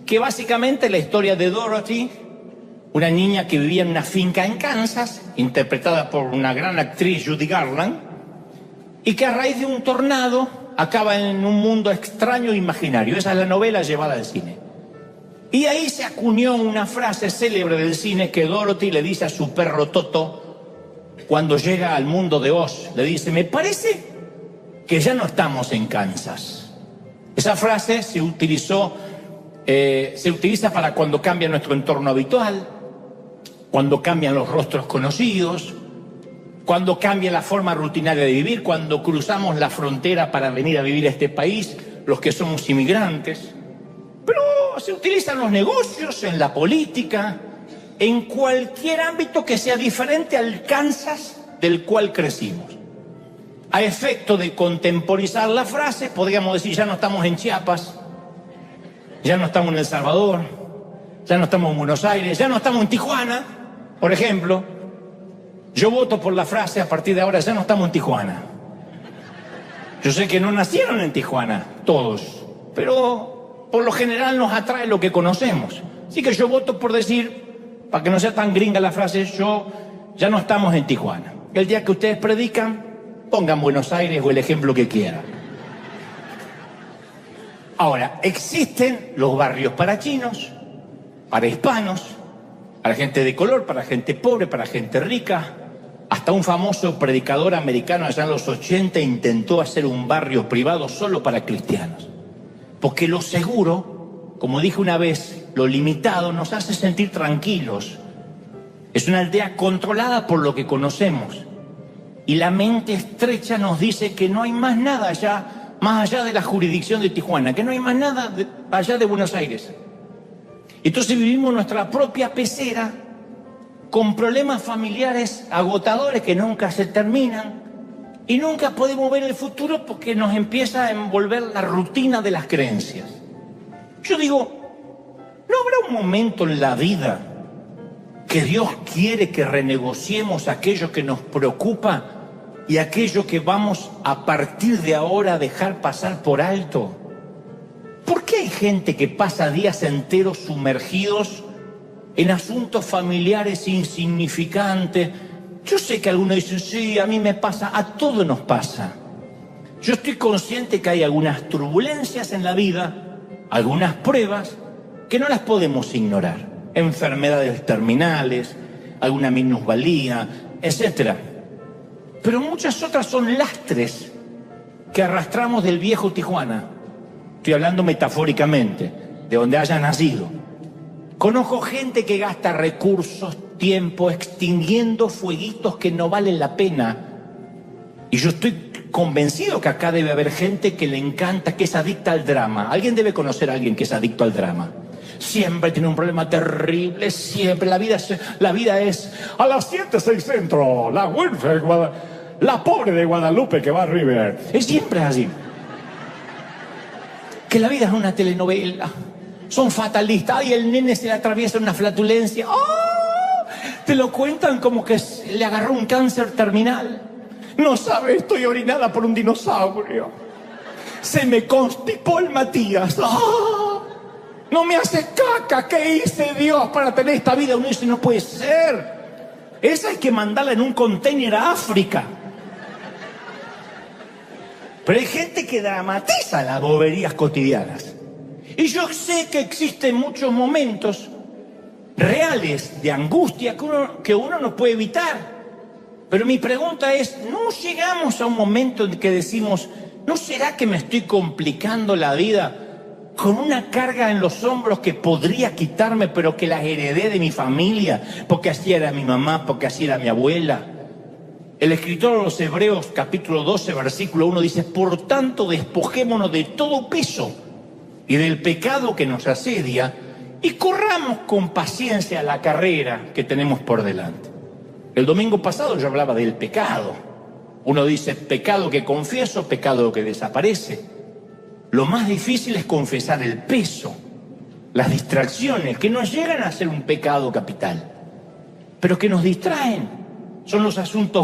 Que básicamente la historia de Dorothy, una niña que vivía en una finca en Kansas, interpretada por una gran actriz, Judy Garland, y que a raíz de un tornado acaba en un mundo extraño e imaginario. Esa es la novela llevada al cine. Y ahí se acuñó una frase célebre del cine que Dorothy le dice a su perro Toto cuando llega al mundo de Oz. Le dice: me parece que ya no estamos en Kansas. Esa frase se utiliza para cuando cambia nuestro entorno habitual, cuando cambian los rostros conocidos, cuando cambia la forma rutinaria de vivir, cuando cruzamos la frontera para venir a vivir a este país, los que somos inmigrantes. Pero se utiliza en los negocios, en la política, en cualquier ámbito que sea diferente al Kansas del cual crecimos. A efecto de contemporizar la frase, podríamos decir: ya no estamos en Chiapas, ya no estamos en El Salvador, ya no estamos en Buenos Aires, ya no estamos en Tijuana, por ejemplo. Yo voto por la frase: a partir de ahora ya no estamos en Tijuana. Yo sé que no nacieron en Tijuana todos, pero por lo general nos atrae lo que conocemos. Así que yo voto por decir, para que no sea tan gringa la frase, ya no estamos en Tijuana. El día que ustedes predican, pongan Buenos Aires o el ejemplo que quieran. Ahora, existen los barrios para chinos, para hispanos, para gente de color, para gente pobre, para gente rica. Hasta un famoso predicador americano allá en los 80 intentó hacer un barrio privado solo para cristianos. Porque lo seguro, como dije una vez, lo limitado nos hace sentir tranquilos. Es una aldea controlada por lo que conocemos. Y la mente estrecha nos dice que no hay más nada allá, más allá de la jurisdicción de Tijuana, que no hay más nada allá de Buenos Aires. Entonces vivimos nuestra propia pecera con problemas familiares agotadores que nunca se terminan y nunca podemos ver el futuro porque nos empieza a envolver la rutina de las creencias. Yo digo, ¿no habrá un momento en la vida que Dios quiere que renegociemos aquello que nos preocupa y aquello que vamos a partir de ahora a dejar pasar por alto? ¿Por qué hay gente que pasa días enteros sumergidos en asuntos familiares insignificantes? Yo sé que algunos dicen: sí, a mí me pasa, a todos nos pasa. Yo estoy consciente que hay algunas turbulencias en la vida, algunas pruebas que no las podemos ignorar. Enfermedades terminales, alguna minusvalía, etc. Pero muchas otras son lastres que arrastramos del viejo Tijuana. Estoy hablando metafóricamente, de donde haya nacido. Conozco gente que gasta recursos, tiempo, extinguiendo fueguitos que no valen la pena. Y yo estoy convencido que acá debe haber gente que le encanta, que es adicta al drama. Alguien debe conocer a alguien que es adicto al drama. Siempre tiene un problema terrible, siempre. La vida es a las 7:06 centro, la Winfrey, la pobre de Guadalupe que va a River. Es siempre así. Que la vida es una telenovela. Son fatalistas. Ay, el nene se le atraviesa una flatulencia. ¡Oh! Te lo cuentan como que le agarró un cáncer terminal. No sabe, estoy orinada por un dinosaurio. Se me constipó el Matías. ¡Oh! No me hace caca. ¿Qué hice, Dios, para tener esta vida? Uno dice: no puede ser. Esa hay que mandarla en un container a África. Pero hay gente que dramatiza las boberías cotidianas. Y yo sé que existen muchos momentos reales de angustia que uno no puede evitar. Pero mi pregunta es, ¿no llegamos a un momento en que decimos: ¿no será que me estoy complicando la vida con una carga en los hombros que podría quitarme, pero que la heredé de mi familia? Porque así era mi mamá, porque así era mi abuela. El escritor de los Hebreos, capítulo 12, versículo 1, dice: por tanto, despojémonos de todo peso y del pecado que nos asedia y corramos con paciencia la carrera que tenemos por delante. El domingo pasado yo hablaba del pecado. Uno dice, pecado que confieso, pecado que desaparece. Lo más difícil es confesar el peso, las distracciones, que no llegan a ser un pecado capital, pero que nos distraen. Son los asuntos